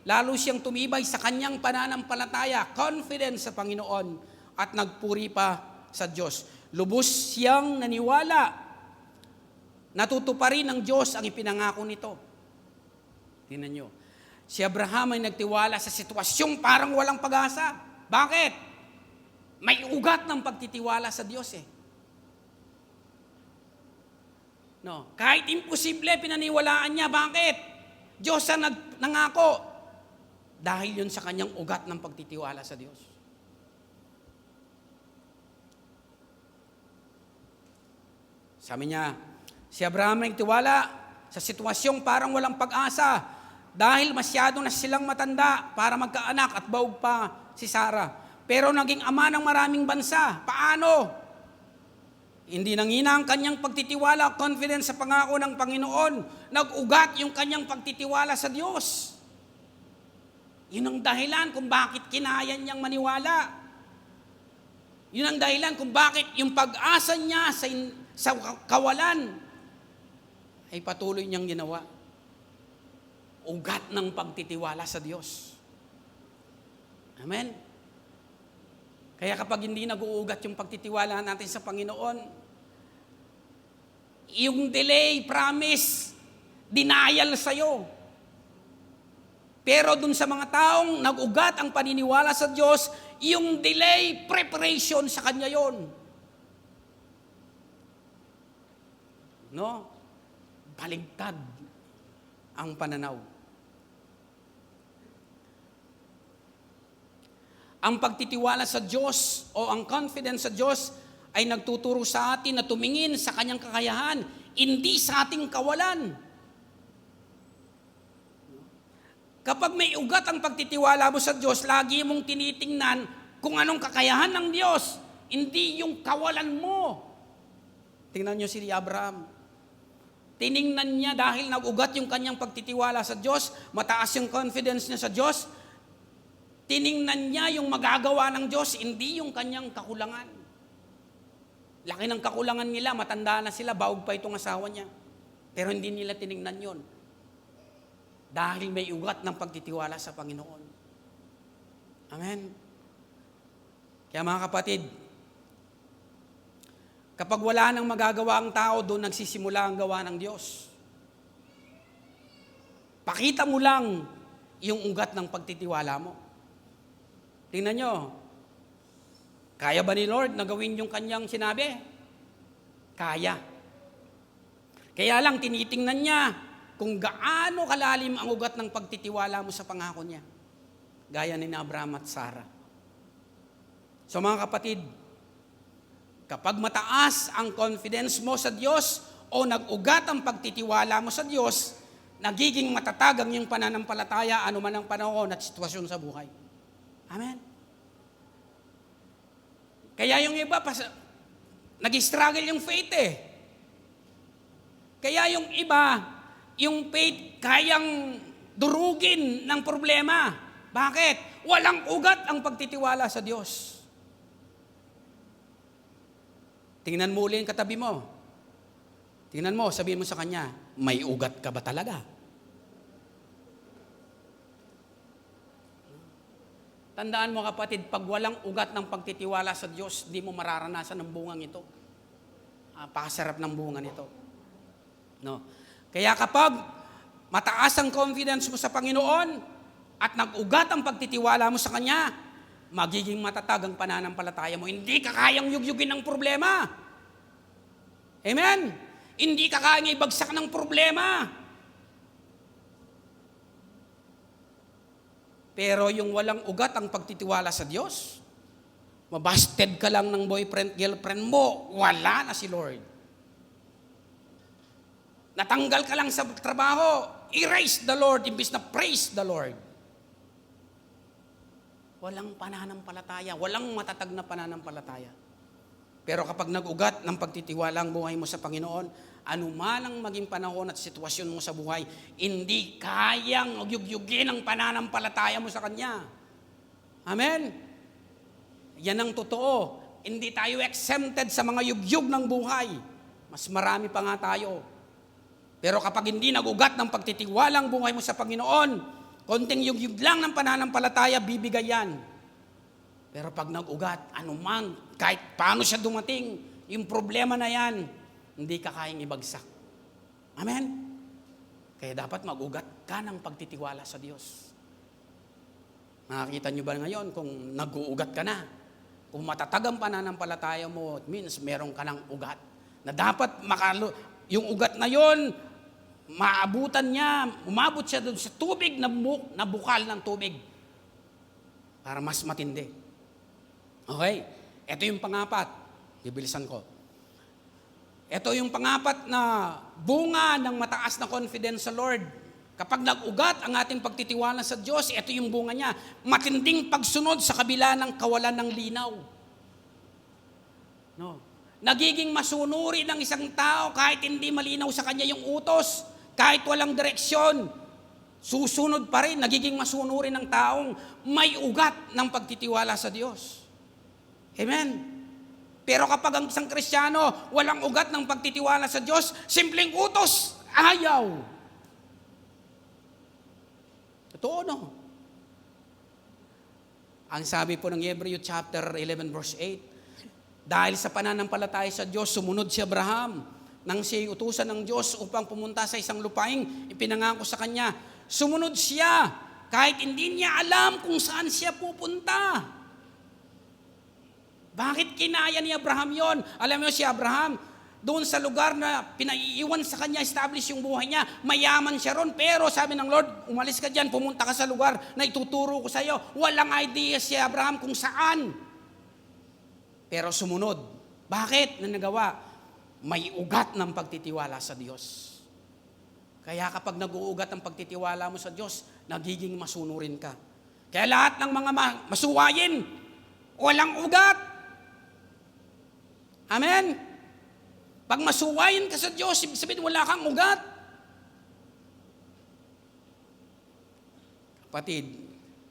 lalo siyang tumibay sa kanyang pananampalataya, confidence sa Panginoon, at nagpuri pa sa Diyos. Lubos siyang naniwala, natutuparin ng Diyos ang ipinangako nito. Tingnan nyo. Si Abraham ay nagtiwala sa sitwasyong parang walang pag-asa. Bakit? May ugat ng pagtitiwala sa Diyos eh. No, kahit imposible pinaniwalaan niya, bakit? Diyos ang nangako. Dahil yun sa kanyang ugat ng pagtitiwala sa Diyos. Sabi niya, si Abraham ay nagtiwala sa sitwasyong parang walang pag-asa. Dahil masyado na silang matanda para magkaanak at baog pa si Sarah. Pero naging ama ng maraming bansa. Paano? Hindi nanghina ang kanyang pagtitiwala, confidence sa pangako ng Panginoon. Nag-ugat yung kanyang pagtitiwala sa Diyos. Yun ang dahilan kung bakit kinaya niyang maniwala. Yun ang dahilan kung bakit yung pag-asa niya sa kawalan ay patuloy niyang ginawa. Ugat ng pagtitiwala sa Diyos. Amen? Kaya kapag hindi nag-uugat yung pagtitiwala natin sa Panginoon, yung delay, promise, denial sa'yo. Pero dun sa mga taong nag-ugat ang paniniwala sa Diyos, yung delay, preparation sa Kanya yon. No? Baligtad ang pananaw. Ang pagtitiwala sa Diyos o ang confidence sa Diyos ay nagtuturo sa atin na tumingin sa Kanyang kakayahan, hindi sa ating kawalan. Kapag may ugat ang pagtitiwala mo sa Diyos, lagi mong tinitingnan kung anong kakayahan ng Diyos, hindi yung kawalan mo. Tingnan niyo si Abraham. Tiningnan niya dahil nag-ugat yung kanyang pagtitiwala sa Diyos, mataas yung confidence niya sa Diyos, tiningnan niya yung magagawa ng Diyos, hindi yung kanyang kakulangan. Laki ng kakulangan nila, matanda na sila, baog pa itong asawa niya. Pero hindi nila tiningnan yon. Dahil may ugat ng pagtitiwala sa Panginoon. Amen. Kaya mga kapatid, kapag wala nang magagawa ang tao, doon nagsisimula ang gawa ng Diyos. Pakita mo lang yung ugat ng pagtitiwala mo. Tingnan nyo, kaya ba ni Lord na gawin yung kanyang sinabi? Kaya. Kaya lang tinitingnan niya kung gaano kalalim ang ugat ng pagtitiwala mo sa pangako niya. Gaya ni Abraham at Sarah. So mga kapatid, kapag mataas ang confidence mo sa Diyos o nag-ugat ang pagtitiwala mo sa Diyos, nagiging matatag ang iyong pananampalataya anuman ang panahon at sitwasyon sa buhay. Amen. Kaya yung iba, nag-struggle yung faith eh. Kaya yung iba, yung faith kayang durugin ng problema. Bakit? Walang ugat ang pagtitiwala sa Diyos. Tingnan mo uli yung katabi mo. Tingnan mo, sabihin mo sa kanya, may ugat ka ba talaga? Tandaan mo kapatid, pag walang ugat ng pagtitiwala sa Diyos, di mo mararanasan ang bungang ito. Pakasarap ng bunga nito. No. Kaya kapag mataas ang confidence mo sa Panginoon at nag-ugat ang pagtitiwala mo sa Kanya, magiging matatag ang pananampalataya mo. Hindi ka kayang yugyugin ng problema. Amen? Hindi ka kayang ibagsak ng problema. Pero yung walang ugat ang pagtitiwala sa Diyos, mabasted ka lang ng boyfriend, girlfriend mo, wala na si Lord. Natanggal ka lang sa trabaho, erase the Lord, imbis na praise the Lord. Walang pananampalataya, walang matatag na pananampalataya. Pero kapag nag-ugat ng pagtitiwala ang buhay mo sa Panginoon, anuman ang maging panahon at sitwasyon mo sa buhay, hindi kayang yugyugin ang pananampalataya mo sa Kanya. Amen? Yan ang totoo. Hindi tayo exempted sa mga yugyug ng buhay. Mas marami pa nga tayo. Pero kapag hindi nag-ugat ng pagtitiwala ang buhay mo sa Panginoon, konting yugyug lang ng pananampalataya, bibigay yan. Pero pag nag-ugat, anuman, kahit paano siya dumating, yung problema na yan, hindi ka kayang ibagsak. Amen? Kaya dapat mag-ugat ka ng pagtitiwala sa Diyos. Nakakita nyo ba ngayon kung nag-uugat ka na? Kung matatag ang pananampalataya mo, it means meron ka ng ugat. Na dapat yung ugat na yon, maabutan niya, umabot siya doon sa tubig na bukal ng tubig. Para mas matindi. Okay, ito yung pangapat. Bibilisan ko. Ito yung pangapat na bunga ng mataas na confidence sa Lord. Kapag nag-ugat ang ating pagtitiwala sa Diyos, ito yung bunga niya. Matinding pagsunod sa kabila ng kawalan ng linaw. No. Nagiging masunuri ng isang tao kahit hindi malinaw sa kanya yung utos, kahit walang direksyon. Susunod pa rin, nagiging masunuri ng taong may ugat ng pagtitiwala sa Diyos. Amen? Pero kapag ang isang Kristiyano walang ugat ng pagtitiwala sa Diyos, simpleng utos, ayaw. Totoo, no? Ang sabi po ng Hebreo chapter 11 verse 8, dahil sa pananampalataya sa Diyos, sumunod si Abraham nang siya'y utusan ng Diyos upang pumunta sa isang lupaing ipinangako sa kanya. Sumunod siya kahit hindi niya alam kung saan siya pupunta. Bakit kinaya ni Abraham yon? Alam mo si Abraham, doon sa lugar na pinaiiwan sa kanya, establish yung buhay niya, mayaman siya ron. Pero sabi ng Lord, umalis ka dyan, pumunta ka sa lugar na ituturo ko sa iyo. Walang idea si Abraham kung saan. Pero sumunod. Bakit na nagawa? May ugat ng pagtitiwala sa Diyos. Kaya kapag nag-uugat ang pagtitiwala mo sa Diyos, nagiging masunurin ka. Kaya lahat ng mga masuwayin, walang ugat. Amen? Pag masuwayin ka sa Diyos, ibig sabihin wala kang ugat. Kapatid,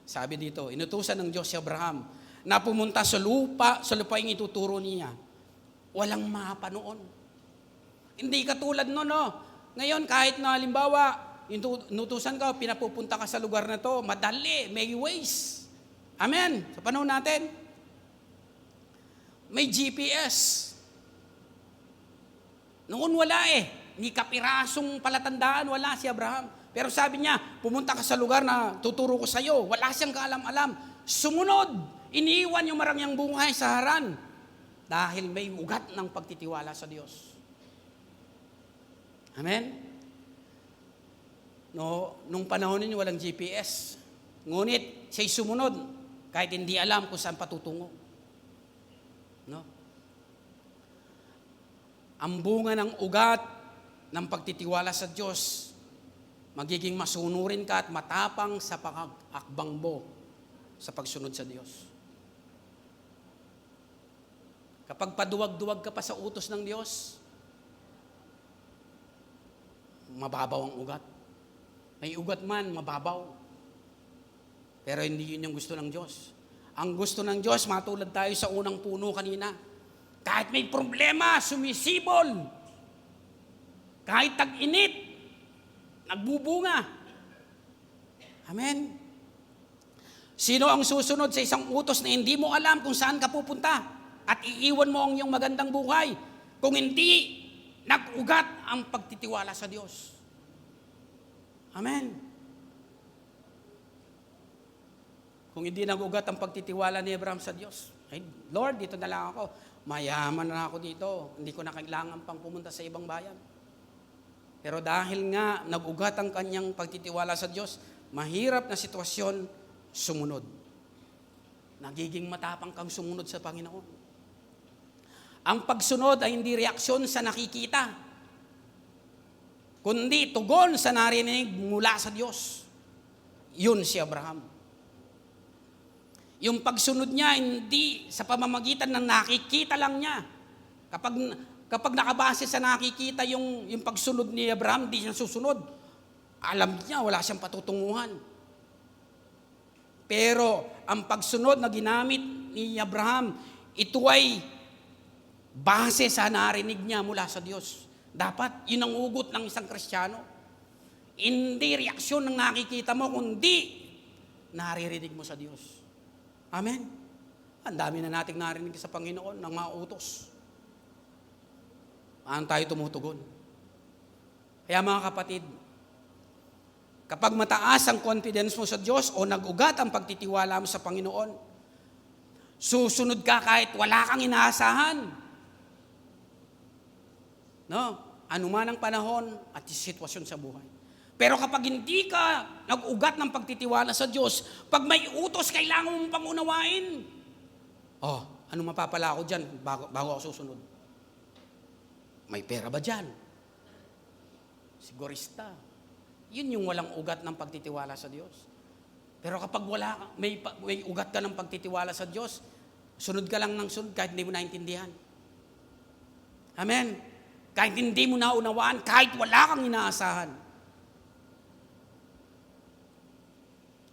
sabi dito, inutusan ng Diyos si Abraham na pumunta sa lupaing ituturo niya. Walang mapa noon. Hindi katulad noon, no? Ngayon, kahit na halimbawa, inutusan ka, pinapupunta ka sa lugar na to, madali, may ways. Amen? Sa panahon natin, may GPS. Noon wala ni kapirasong palatandaan, wala si Abraham. Pero sabi niya, pumunta ka sa lugar na tuturo ko sa iyo. Wala siyang kaalam-alam. Sumunod, iniwan yung marangyang buhay sa Haran. Dahil may ugat ng pagtitiwala sa Diyos. Amen? No, nung panahon ninyo walang GPS. Ngunit siya'y sumunod kahit hindi alam kung saan patutungo. No? Ang bunga ng ugat ng pagtitiwala sa Diyos, magiging masunurin ka at matapang sa pag-akbang mo sa pagsunod sa Diyos. Kapag paduwag-duwag ka pa sa utos ng Diyos, mababaw ang ugat. May ugat man, mababaw. Pero hindi yun yung gusto ng Diyos. Ang gusto ng Diyos, matulad tayo sa unang puno kanina, kahit may problema, sumisibol. Kahit tag-init, nagbubunga. Amen. Sino ang susunod sa isang utos na hindi mo alam kung saan ka pupunta at iiwan mo ang iyong magandang buhay kung hindi nag-ugat ang pagtitiwala sa Diyos? Amen. Kung hindi nag-ugat ang pagtitiwala ni Abraham sa Diyos, ay, Lord, dito na lang ako. Mayaman na ako dito. Hindi ko na kailangan pang pumunta sa ibang bayan. Pero dahil nga nag-ugat ang kanyang pagtitiwala sa Diyos, mahirap na sitwasyon, sumunod. Nagiging matapang kang sumunod sa Panginoon. Ang pagsunod ay hindi reaksyon sa nakikita, kundi tugon sa narinig mula sa Diyos. Yun si Abraham. Yung pagsunod niya, hindi sa pamamagitan ng nakikita lang niya. Kapag nakabase sa nakikita yung pagsunod ni Abraham, di siya susunod. Alam niya, wala siyang patutunguhan. Pero ang pagsunod na ginamit ni Abraham, ito ay base sa narinig niya mula sa Diyos. Dapat yun ang ugot ng isang Kristiyano. Hindi reaksyon ng nakikita mo, kundi naririnig mo sa Diyos. Amen? Ang dami na nating narinig sa Panginoon ng mga utos. Paano tayo tumutugon? Kaya mga kapatid, kapag mataas ang confidence mo sa Diyos o nag-ugat ang pagtitiwala mo sa Panginoon, susunod ka kahit wala kang inaasahan. No? Ano man ang panahon at sitwasyon sa buhay. Pero kapag hindi ka nag-ugat ng pagtitiwala sa Diyos, pag may utos, kailangan mong pangunawain. Ano mapapala ako dyan bago ako susunod? May pera ba dyan? Sigurista. Yun yung walang ugat ng pagtitiwala sa Diyos. Pero kapag may ugat ka ng pagtitiwala sa Diyos, sunod ka lang ng sunod kahit hindi mo naintindihan. Amen? Kahit hindi mo naunawaan, kahit wala kang inaasahan.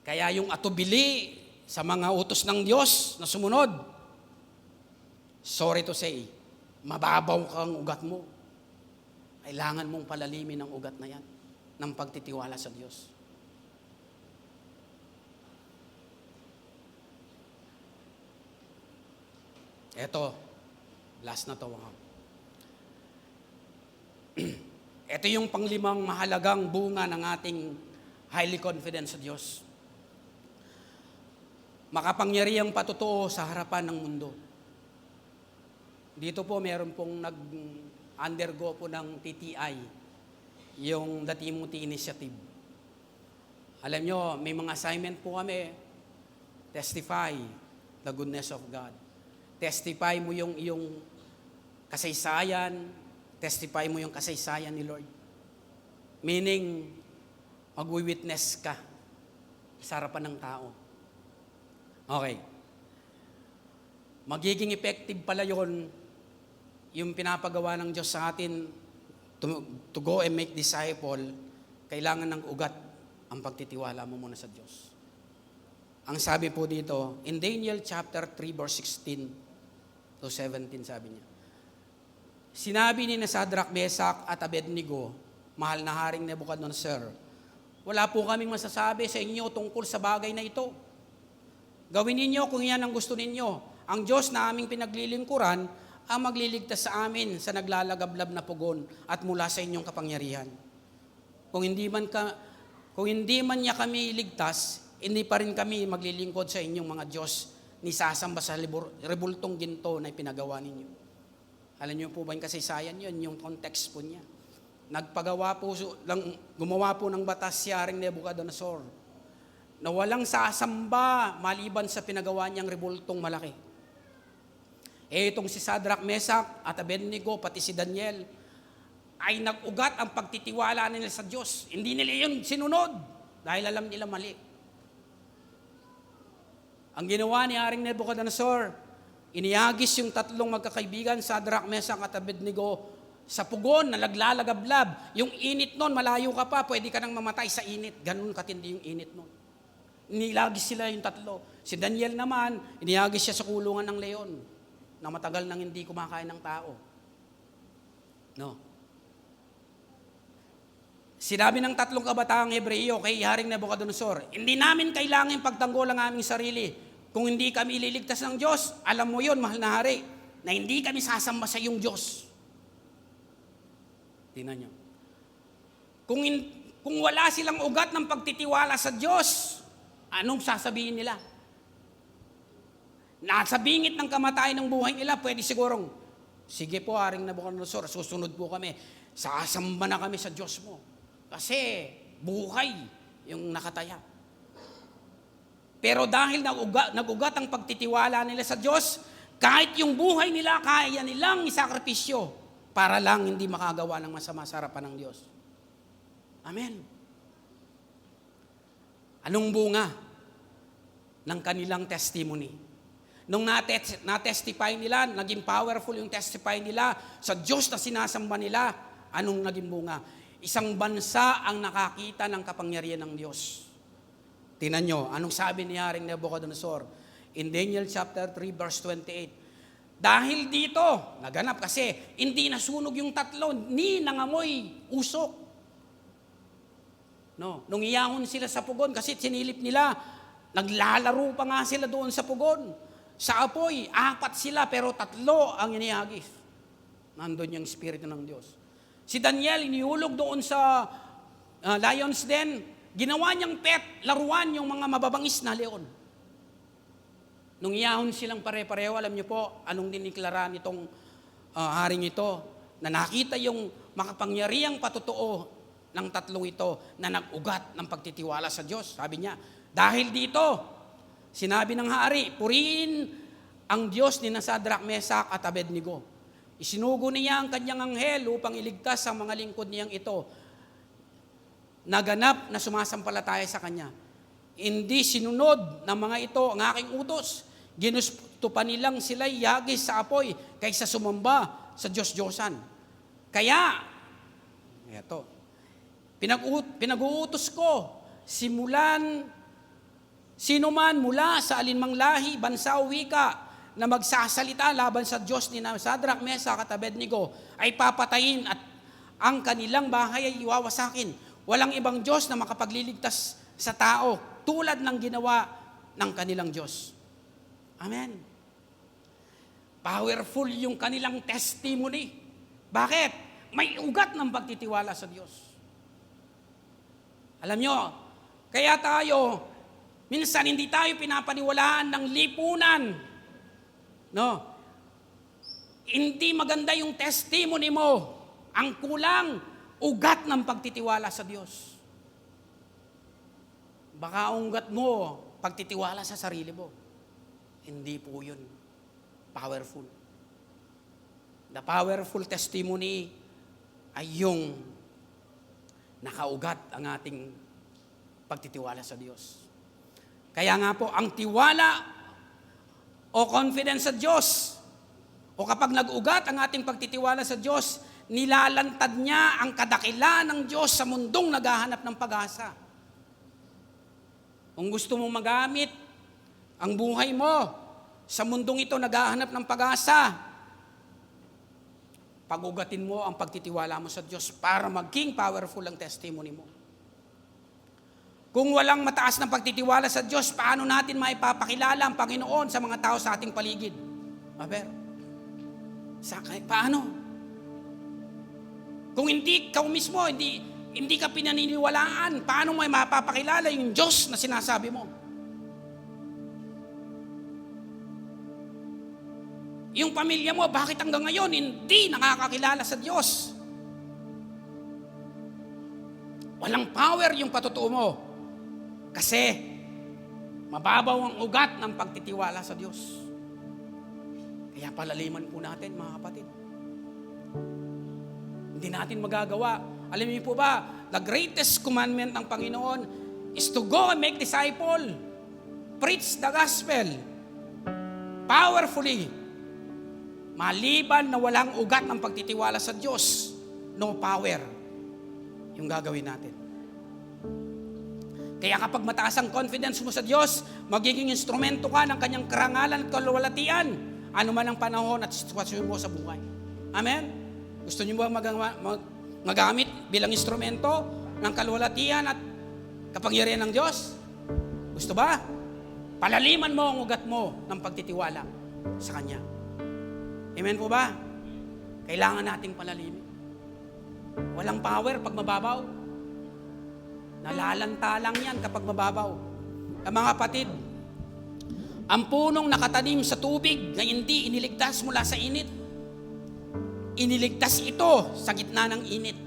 Kaya yung atubili sa mga utos ng Diyos na sumunod, sorry to say, mababaw kang ugat mo. Kailangan mong palalimin ang ugat na yan ng pagtitiwala sa Diyos. Eto, last na to. Ito yung panglimang mahalagang bunga ng ating highly confident sa Diyos. Makapangyarihang patotoo sa harapan ng mundo. Dito po meron pong nag-undergo po ng TTI, yung The Timothy Initiative. Alam nyo, may mga assignment po kami, testify the goodness of God. Testify mo yung iyong kasaysayan, testify mo yung kasaysayan ni Lord. Meaning, mag-witness ka sa harapan ng tao. Okay. Magiging effective pala yon yung pinapagawa ng Diyos sa atin to go and make disciple. Kailangan ng ugat ang pagtitiwala mo muna sa Diyos. Ang sabi po dito, in Daniel chapter 3 verse 16 to 17 sabi niya, sinabi ni Sadrach, Mesach at Abednego, mahal na Haring Nebuchadnezzar, wala po kaming masasabi sa inyo tungkol sa bagay na ito. Gawin ninyo kung yan ang gusto ninyo. Ang Diyos na aming pinaglilingkuran ang magliligtas sa amin sa naglalagablab na pugon at mula sa inyong kapangyarihan. Kung hindi man niya kami iligtas, hindi pa rin kami maglilingkod sa inyong mga Diyos ni sasamba sa rebultong ginto na ipinagawa ninyo. Alam niyo po ba yung kasaysayan yun, yung context po niya. Gumawa po ng batas si Haring Nebuchadnezzar na walang sasamba maliban sa pinagawa niyang rebultong malaki. Itong si Sadrach, Mesach at Abednego, pati si Daniel, ay nag-ugat ang pagtitiwala nila sa Diyos. Hindi nila yun sinunod dahil alam nila mali. Ang ginawa ni Haring Nebuchadnezzar, inihagis yung tatlong magkakaibigan, Sadrach, Mesach at Abednego, sa pugon na naglalagablab. Yung init nun, malayo ka pa, pwede ka nang mamatay sa init. Ganun katindi yung init nun. Inilagis sila yung tatlo. Si Daniel naman, inihagis siya sa kulungan ng leon na matagal nang hindi kumakain ng tao. No. Sinabi ng tatlong kabataang Hebreyo kay Haring Nebuchadnezzar, hindi namin kailangan pagtanggol ang aming sarili. Kung hindi kami ililigtas ng Diyos, alam mo yon, mahal na hari, na hindi kami sasamba sa iyong Diyos. Tingnan nyo. Kung wala silang ugat ng pagtitiwala sa Diyos, anong sasabihin nila? Nasa bingit ng kamatayan ng buhay nila, pwede sigurong, sige po, Haring Nebuchadnezzar, susunod po kami. Sasamba na kami sa Diyos mo. Kasi buhay yung nakataya. Pero dahil nag-ugat ang pagtitiwala nila sa Diyos, kahit yung buhay nila, kaya nilang isakripisyo para lang hindi makagawa ng masama sa harapan ng Diyos. Amen. Anong bunga ng kanilang testimony? Nung na-testify nila, naging powerful yung testify nila sa Diyos na sinasamba nila, anong naging bunga? Isang bansa ang nakakita ng kapangyarihan ng Diyos. Tingnan nyo, anong sabi ni Haring Nebuchadnezzar? In Daniel chapter 3 verse 28. Dahil dito, naganap kasi, hindi nasunog yung tatlo, ni nangamoy usok. No, nung iyahon sila sa pugon, kasi sinilip nila, naglalaro pa nga sila doon sa pugon. Sa apoy, 4 sila, pero 3 ang inihagis. Nandun yung Espiritu ng Diyos. Si Daniel, inihulog doon sa lion's den, ginawa niyang pet, laruan yung mga mababangis na leon. Nung iyahon silang pare-pareho, alam niyo po, anong diniklara nitong haring ito, na nakita yung makapangyarihang patotoo ng tatlong ito na nag-ugat ng pagtitiwala sa Diyos. Sabi niya, dahil dito, sinabi ng hari, purihin ang Diyos ni Sadrach, Mesach at Abednego. Isinugo niya ang kanyang anghel upang iligtas ang mga lingkod niyang ito. Naganap na sumasampalataya sa kanya. Hindi sinunod ng mga ito ang aking utos. Ginusto pa nilang sila'y yagis sa apoy kaysa sumamba sa Diyos-Diyosan. Kaya, eto, pinag-uutos ko, simulan, sino man mula sa alinmang lahi, bansa o wika, na magsasalita laban sa Diyos ni Sadrach, Mesach at Abednego ay papatayin at ang kanilang bahay ay iwawasakin. Walang ibang Diyos na makapagliligtas sa tao tulad ng ginawa ng kanilang Diyos. Amen. Powerful yung kanilang testimony. Bakit? May ugat ng pagtitiwala sa Diyos. Alam nyo, kaya tayo, minsan hindi tayo pinapaniwalaan ng lipunan. No? Hindi maganda yung testimony mo. Ang kulang, ugat ng pagtitiwala sa Diyos. Baka ugat mo, pagtitiwala sa sarili mo. Hindi po yun powerful. The powerful testimony ay yung nakaugat ang ating pagtitiwala sa Diyos. Kaya nga po, ang tiwala o confidence sa Diyos, o kapag nag-ugat ang ating pagtitiwala sa Diyos, nilalantad niya ang kadakilaan ng Diyos sa mundong naghahanap ng pag-asa. Kung gusto mong magamit ang buhay mo sa mundong ito naghahanap ng pag-asa, pagugatin mo ang pagtitiwala mo sa Diyos para maging powerful ang testimony mo. Kung walang mataas na pagtitiwala sa Diyos, paano natin maipapakilala ang Panginoon sa mga tao sa ating paligid? Paano? Kung hindi ka mismo, hindi ka pinaniniwalaan, paano mo mapapakilala yung Diyos na sinasabi mo? Yung pamilya mo, bakit hanggang ngayon hindi nakakakilala sa Diyos? Walang power yung patotoo mo. Kasi mababaw ang ugat ng pagtitiwala sa Diyos. Kaya palaliman po natin, mga kapatid. Hindi natin magagawa. Alam niyo po ba, the greatest commandment ng Panginoon is to go and make disciple. Preach the gospel. Powerfully. Maliban na walang ugat ng pagtitiwala sa Diyos, no power yung gagawin natin. Kaya kapag mataas ang confidence mo sa Diyos, magiging instrumento ka ng kanyang karangalan at kaluwalhatian, ano man ang panahon at sitwasyon mo sa buhay. Amen? Gusto niyo ba magamit bilang instrumento ng kaluwalhatian at kapangyarihan ng Diyos? Gusto ba? Palaliman mo ang ugat mo ng pagtitiwala sa Kanya. Amen po ba? Kailangan nating palalimin. Walang power pag mababaw. Nalalanta lang yan kapag mababaw. Mga kapatid, ang punong nakatanim sa tubig na hindi iniligtas mula sa init, iniligtas ito sa gitna ng init.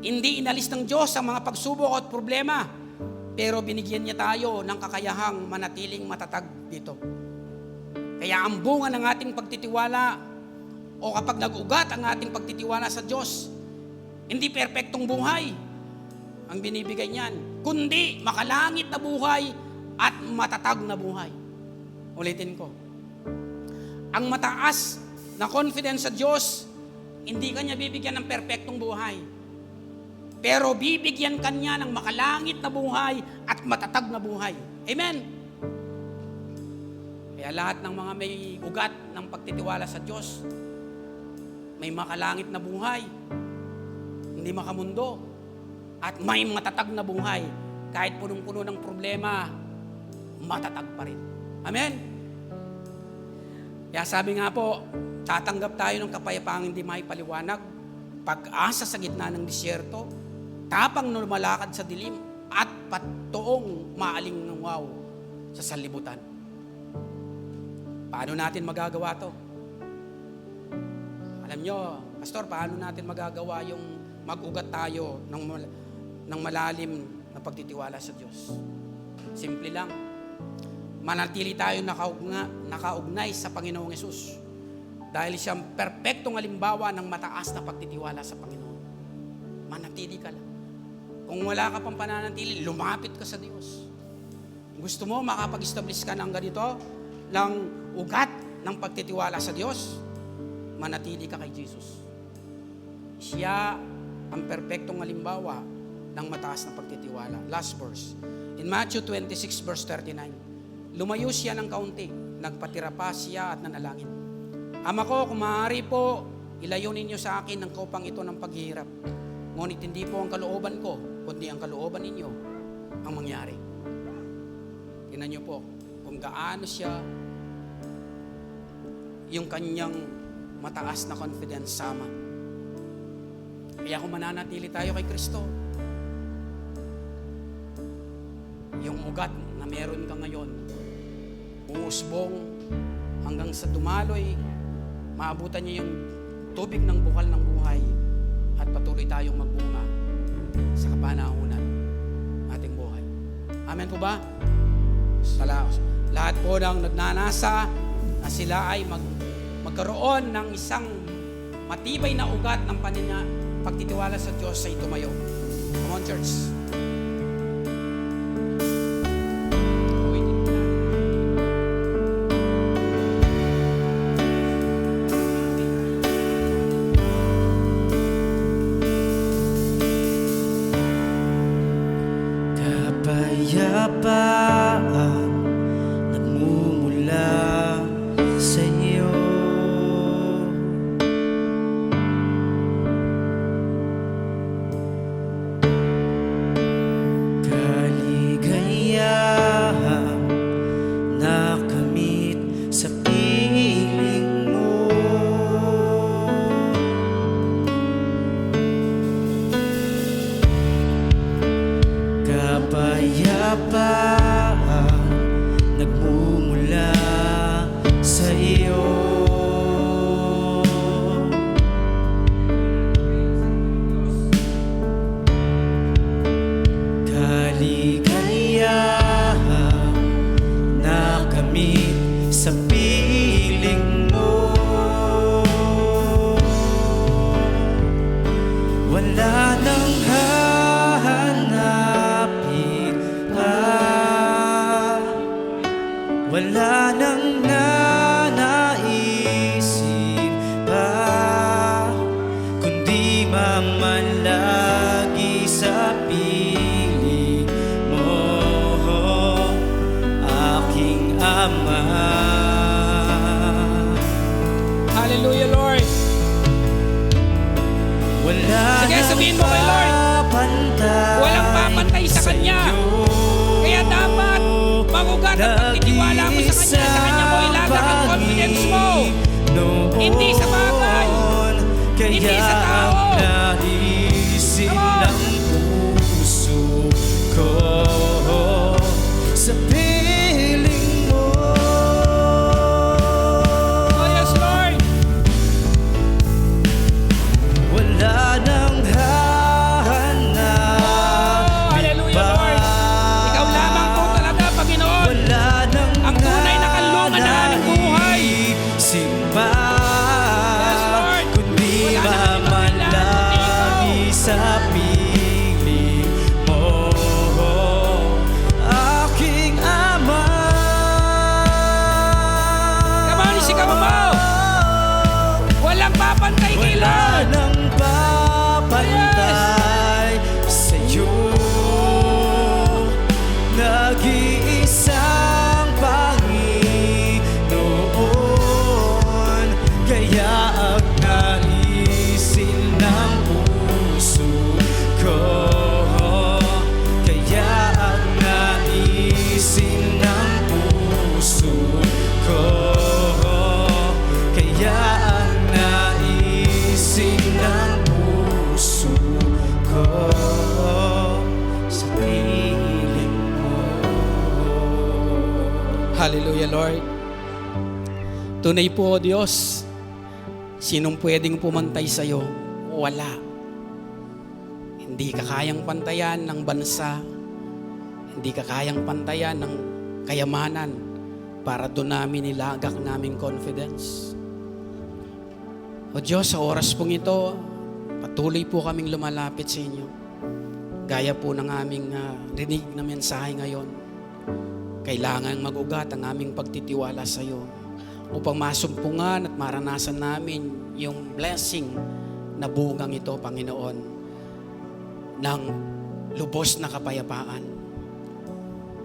Hindi inalis ng Diyos ang mga pagsubok at problema, pero binigyan niya tayo ng kakayahang manatiling matatag dito. Kaya ang bunga ng ating pagtitiwala o kapag nag-ugat ang ating pagtitiwala sa Diyos, hindi perpektong buhay ang binibigay niyan, kundi makalangit na buhay at matatag na buhay. Ulitin ko. Ang mataas na confidence sa Diyos, hindi kanya bibigyan ng perpektong buhay. Pero bibigyan kanya ng makalangit na buhay at matatag na buhay. Amen? Kaya lahat ng mga may ugat ng pagtitiwala sa Diyos, may makalangit na buhay, hindi makamundo, at may matatag na buhay. Kahit punong-puno ng problema, matatag pa rin. Amen? Kaya sabi nga po, tatanggap tayo ng kapayapaang hindi maipaliwanag, pag-asa sa gitna ng disyerto, tapang lumalakad sa dilim, at patuong maalingaw sa sanlibutan. Paano natin magagawa to? Alam nyo, Pastor, paano natin magagawa yung mag-ugat tayo ng malalim na pagtitiwala sa Diyos? Simple lang. Manatili tayo nakaugnay sa Panginoong Hesus. Dahil siyang perpektong halimbawa ng mataas na pagtitiwala sa Panginoon. Manatili ka lang. Kung wala ka pang pananatili, lumapit ka sa Diyos. Gusto mo makapag-establish ka ng ganito, ng ugat ng pagtitiwala sa Diyos, manatili ka kay Jesus. Siya ang perpektong halimbawa ng mataas na pagtitiwala. Last verse. In Matthew 26 verse 39, lumayo siya ng kaunti. Nagpatira pa siya at nanalangin. Ama ko, kung maaari po, ilayo ninyo sa akin ang kopang ito ng paghihirap. Ngunit hindi po ang kalooban ko, kundi ang kalooban ninyo ang mangyari. Tingnan niyo po kung gaano siya yung kanyang mataas na confidence sa Ama. Kaya kung mananatili tayo kay Kristo, yung ugat na meron ka ngayon, uusbong hanggang sa dumaloy, maabutan niya yung tubig ng bukal ng buhay at patuloy tayong magbunga sa kapanahunan ating buhay. Amen po ba? Lahat po ng nagnanasa na sila ay magkaroon ng isang matibay na ugat ng pagtitiwala sa Diyos ay tumayo. Come on, church. Kapayapaan nagmumula sa iyo. Kaligayahan nakamit sa piling mo. Kapayapaan nagmumula sa iyo. Kaligayahan nakamit sa piling mo. Wala nang hahanapin pa, wala nang nanaisin pa, kundi mamalagi sa piling mo, aking Ama. Hallelujah, Lord. Wala Sige, sabihin mo kay Lord, walang papantay sa Kanya. Kaya dapat magugat ang pagtitiwala mo sa Kanya. Sa Kanya mo ilatag ang confidence mo. Hindi sa bagay, hindi sa tao. Naisin ng puso ko sa piling mo. Oh yes, Lord. Wala nang hahanapin Hallelujah, pa. Lord. Ikaw lamang po talaga, Panginoon. Wala nang Ang tunay na kanlungan na aming buhay. simba, Yes, Lord. kundi Wala nang mamalagi sa piling mo, aking Ama. Come on, isigaw mo. Walang papantay kay Wala Lord. nang papantay sa'yo, nag-iisang Panginoon. Kaya ang naisin ng puso ko, kaya ang naisin ng puso ko, kaya ang naisin ng puso ko sa piling mo. Hallelujah, Lord. Tunay po, O Diyos, sinong pwedeng pumantay sa'yo? Wala. Hindi ka kayang pantayan ng bansa. Hindi ka kayang pantayan ng kayamanan para doon namin nilagak naming confidence. O Diyos, sa oras pong ito, patuloy po kaming lumalapit sa inyo. Gaya po ng aming rinig na mensahe ngayon. Kailangan mag-ugat ang aming pagtitiwala sa iyo upang masumpungan at maranasan namin yung blessing na bungang ito, Panginoon, ng lubos na kapayapaan,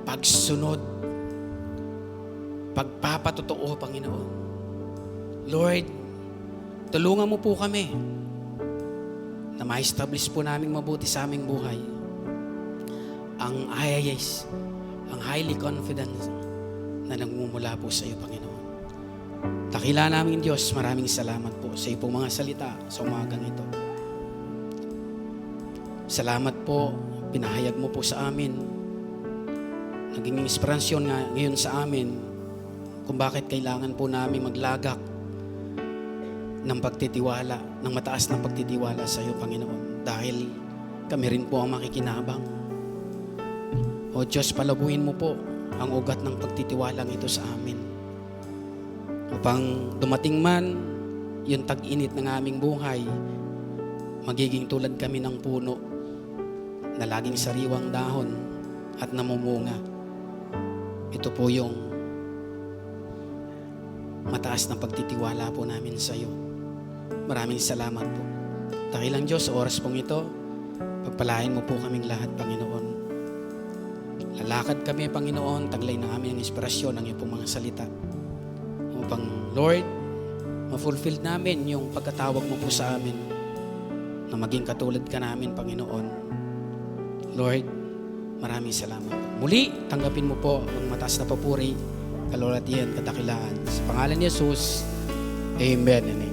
pagsunod pagpapatotoo, Panginoon. Lord, tulungan mo po kami na ma-establish po namin mabuti sa aming buhay ang IIS, ang highly confident na nagmumula po sa iyo, Panginoon. Dakila namin, Diyos, maraming salamat po sa iyong mga salita sa umagang ito. Salamat po, pinahayag mo po sa amin. Naging inspirasyon nga ngayon sa amin kung bakit kailangan po namin maglagak ng pagtitiwala, ng mataas na pagtitiwala sa iyo, Panginoon. Dahil kami rin po ang makikinabang. O Diyos, palabuhin mo po ang ugat ng pagtitiwalang ito sa amin. Upang dumating man yung tag-init ng aming buhay, magiging tulad kami ng puno na laging sariwang dahon at namumunga. Ito po yung mataas na pagtitiwala po namin sa iyo. Maraming salamat po. Dakilang Diyos, sa oras pong ito, pagpalain mo po kaming lahat, Panginoon. Lalakad kami, Panginoon, taglay na aming inspirasyon ng iyong pong mga salita. Upang, Lord, ma-fulfill namin yung pagkatawag mo po sa amin na maging katulad ka namin, Panginoon. Lord, maraming salamat. Muli, tanggapin mo po ang mataas na papuri, kalulatian, kadakilaan. Sa pangalan ni Jesus, Amen and Amen.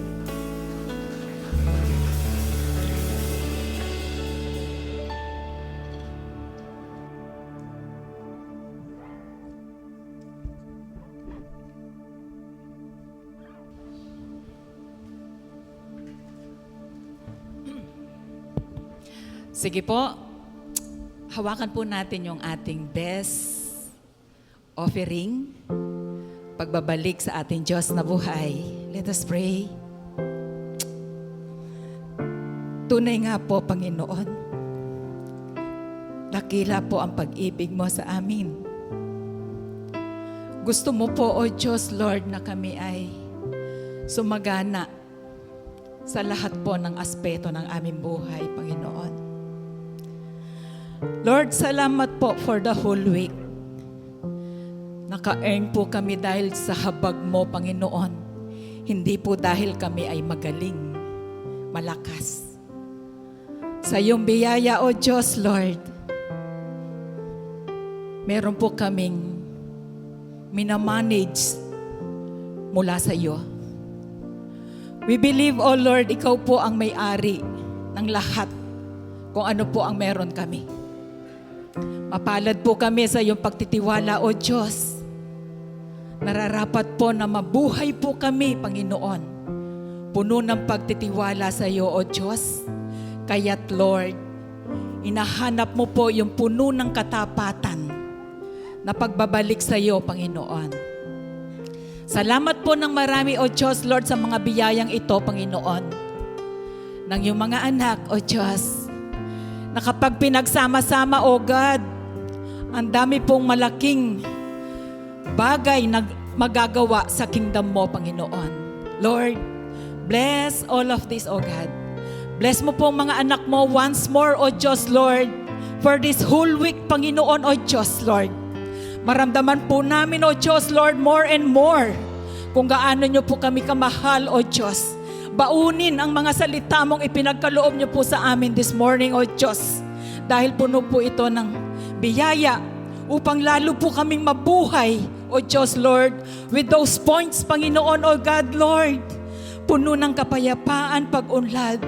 Sige po, hawakan po natin yung ating best offering, pagbabalik sa ating Diyos na buhay. Let us pray. Tunay nga po, Panginoon, dakila po ang pag-ibig mo sa amin. Gusto mo po, O Diyos, Lord, na kami ay sumagana sa lahat po ng aspeto ng aming buhay, Panginoon. Lord, salamat po for the whole week. Naka-earn po kami dahil sa habag mo, Panginoon. Hindi po dahil kami ay magaling, malakas. Sa iyong biyaya, O Diyos, Lord, meron po kaming minamanage mula sa iyo. We believe, O Lord, ikaw po ang may-ari ng lahat kung ano po ang meron kami. Mapalad po kami sa iyong pagtitiwala, O Diyos. Nararapat po na mabuhay po kami, Panginoon. Puno ng pagtitiwala sa iyo, O Diyos. Kaya't, Lord, inahanap mo po yung puno ng katapatan na pagbabalik sa iyo, Panginoon. Salamat po ng marami, O Diyos, Lord, sa mga biyayang ito, Panginoon. Ng iyong mga anak, O Diyos, na kapag pinagsama-sama, O God, ang dami pong malaking bagay na magagawa sa kingdom mo, Panginoon. Lord, bless all of this, O God. Bless mo pong mga anak mo once more, O Diyos, Lord, for this whole week, Panginoon, O Diyos, Lord. Maramdaman po namin, O Diyos, Lord, more and more kung gaano nyo po kami kamahal, O Diyos. Baunin ang mga salita mong ipinagkaloob nyo po sa amin this morning, O Diyos. Dahil puno po ito ng biyaya upang lalo po kaming mabuhay, O Diyos, Lord, with those points, Panginoon, O God, Lord. Puno ng kapayapaan, pag-unlad,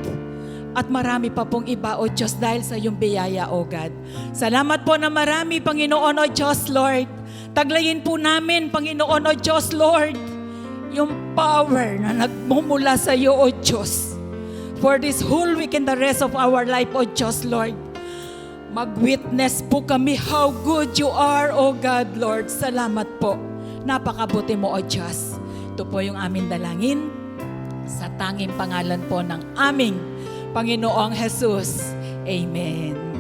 at marami pa pong iba, O Diyos, dahil sa iyong biyaya, O God. Salamat po na marami, Panginoon, O Diyos, Lord. Taglayin po namin, Panginoon, O Diyos, Lord, yung power na nagmumula sa iyo, O Diyos. For this whole week and the rest of our life, O Diyos, Lord. Mag-witness po kami how good you are, O God, Lord. Salamat po. Napakabuti mo, O Diyos. Ito po yung aming dalangin sa tanging pangalan po ng aming Panginoong Jesus. Amen.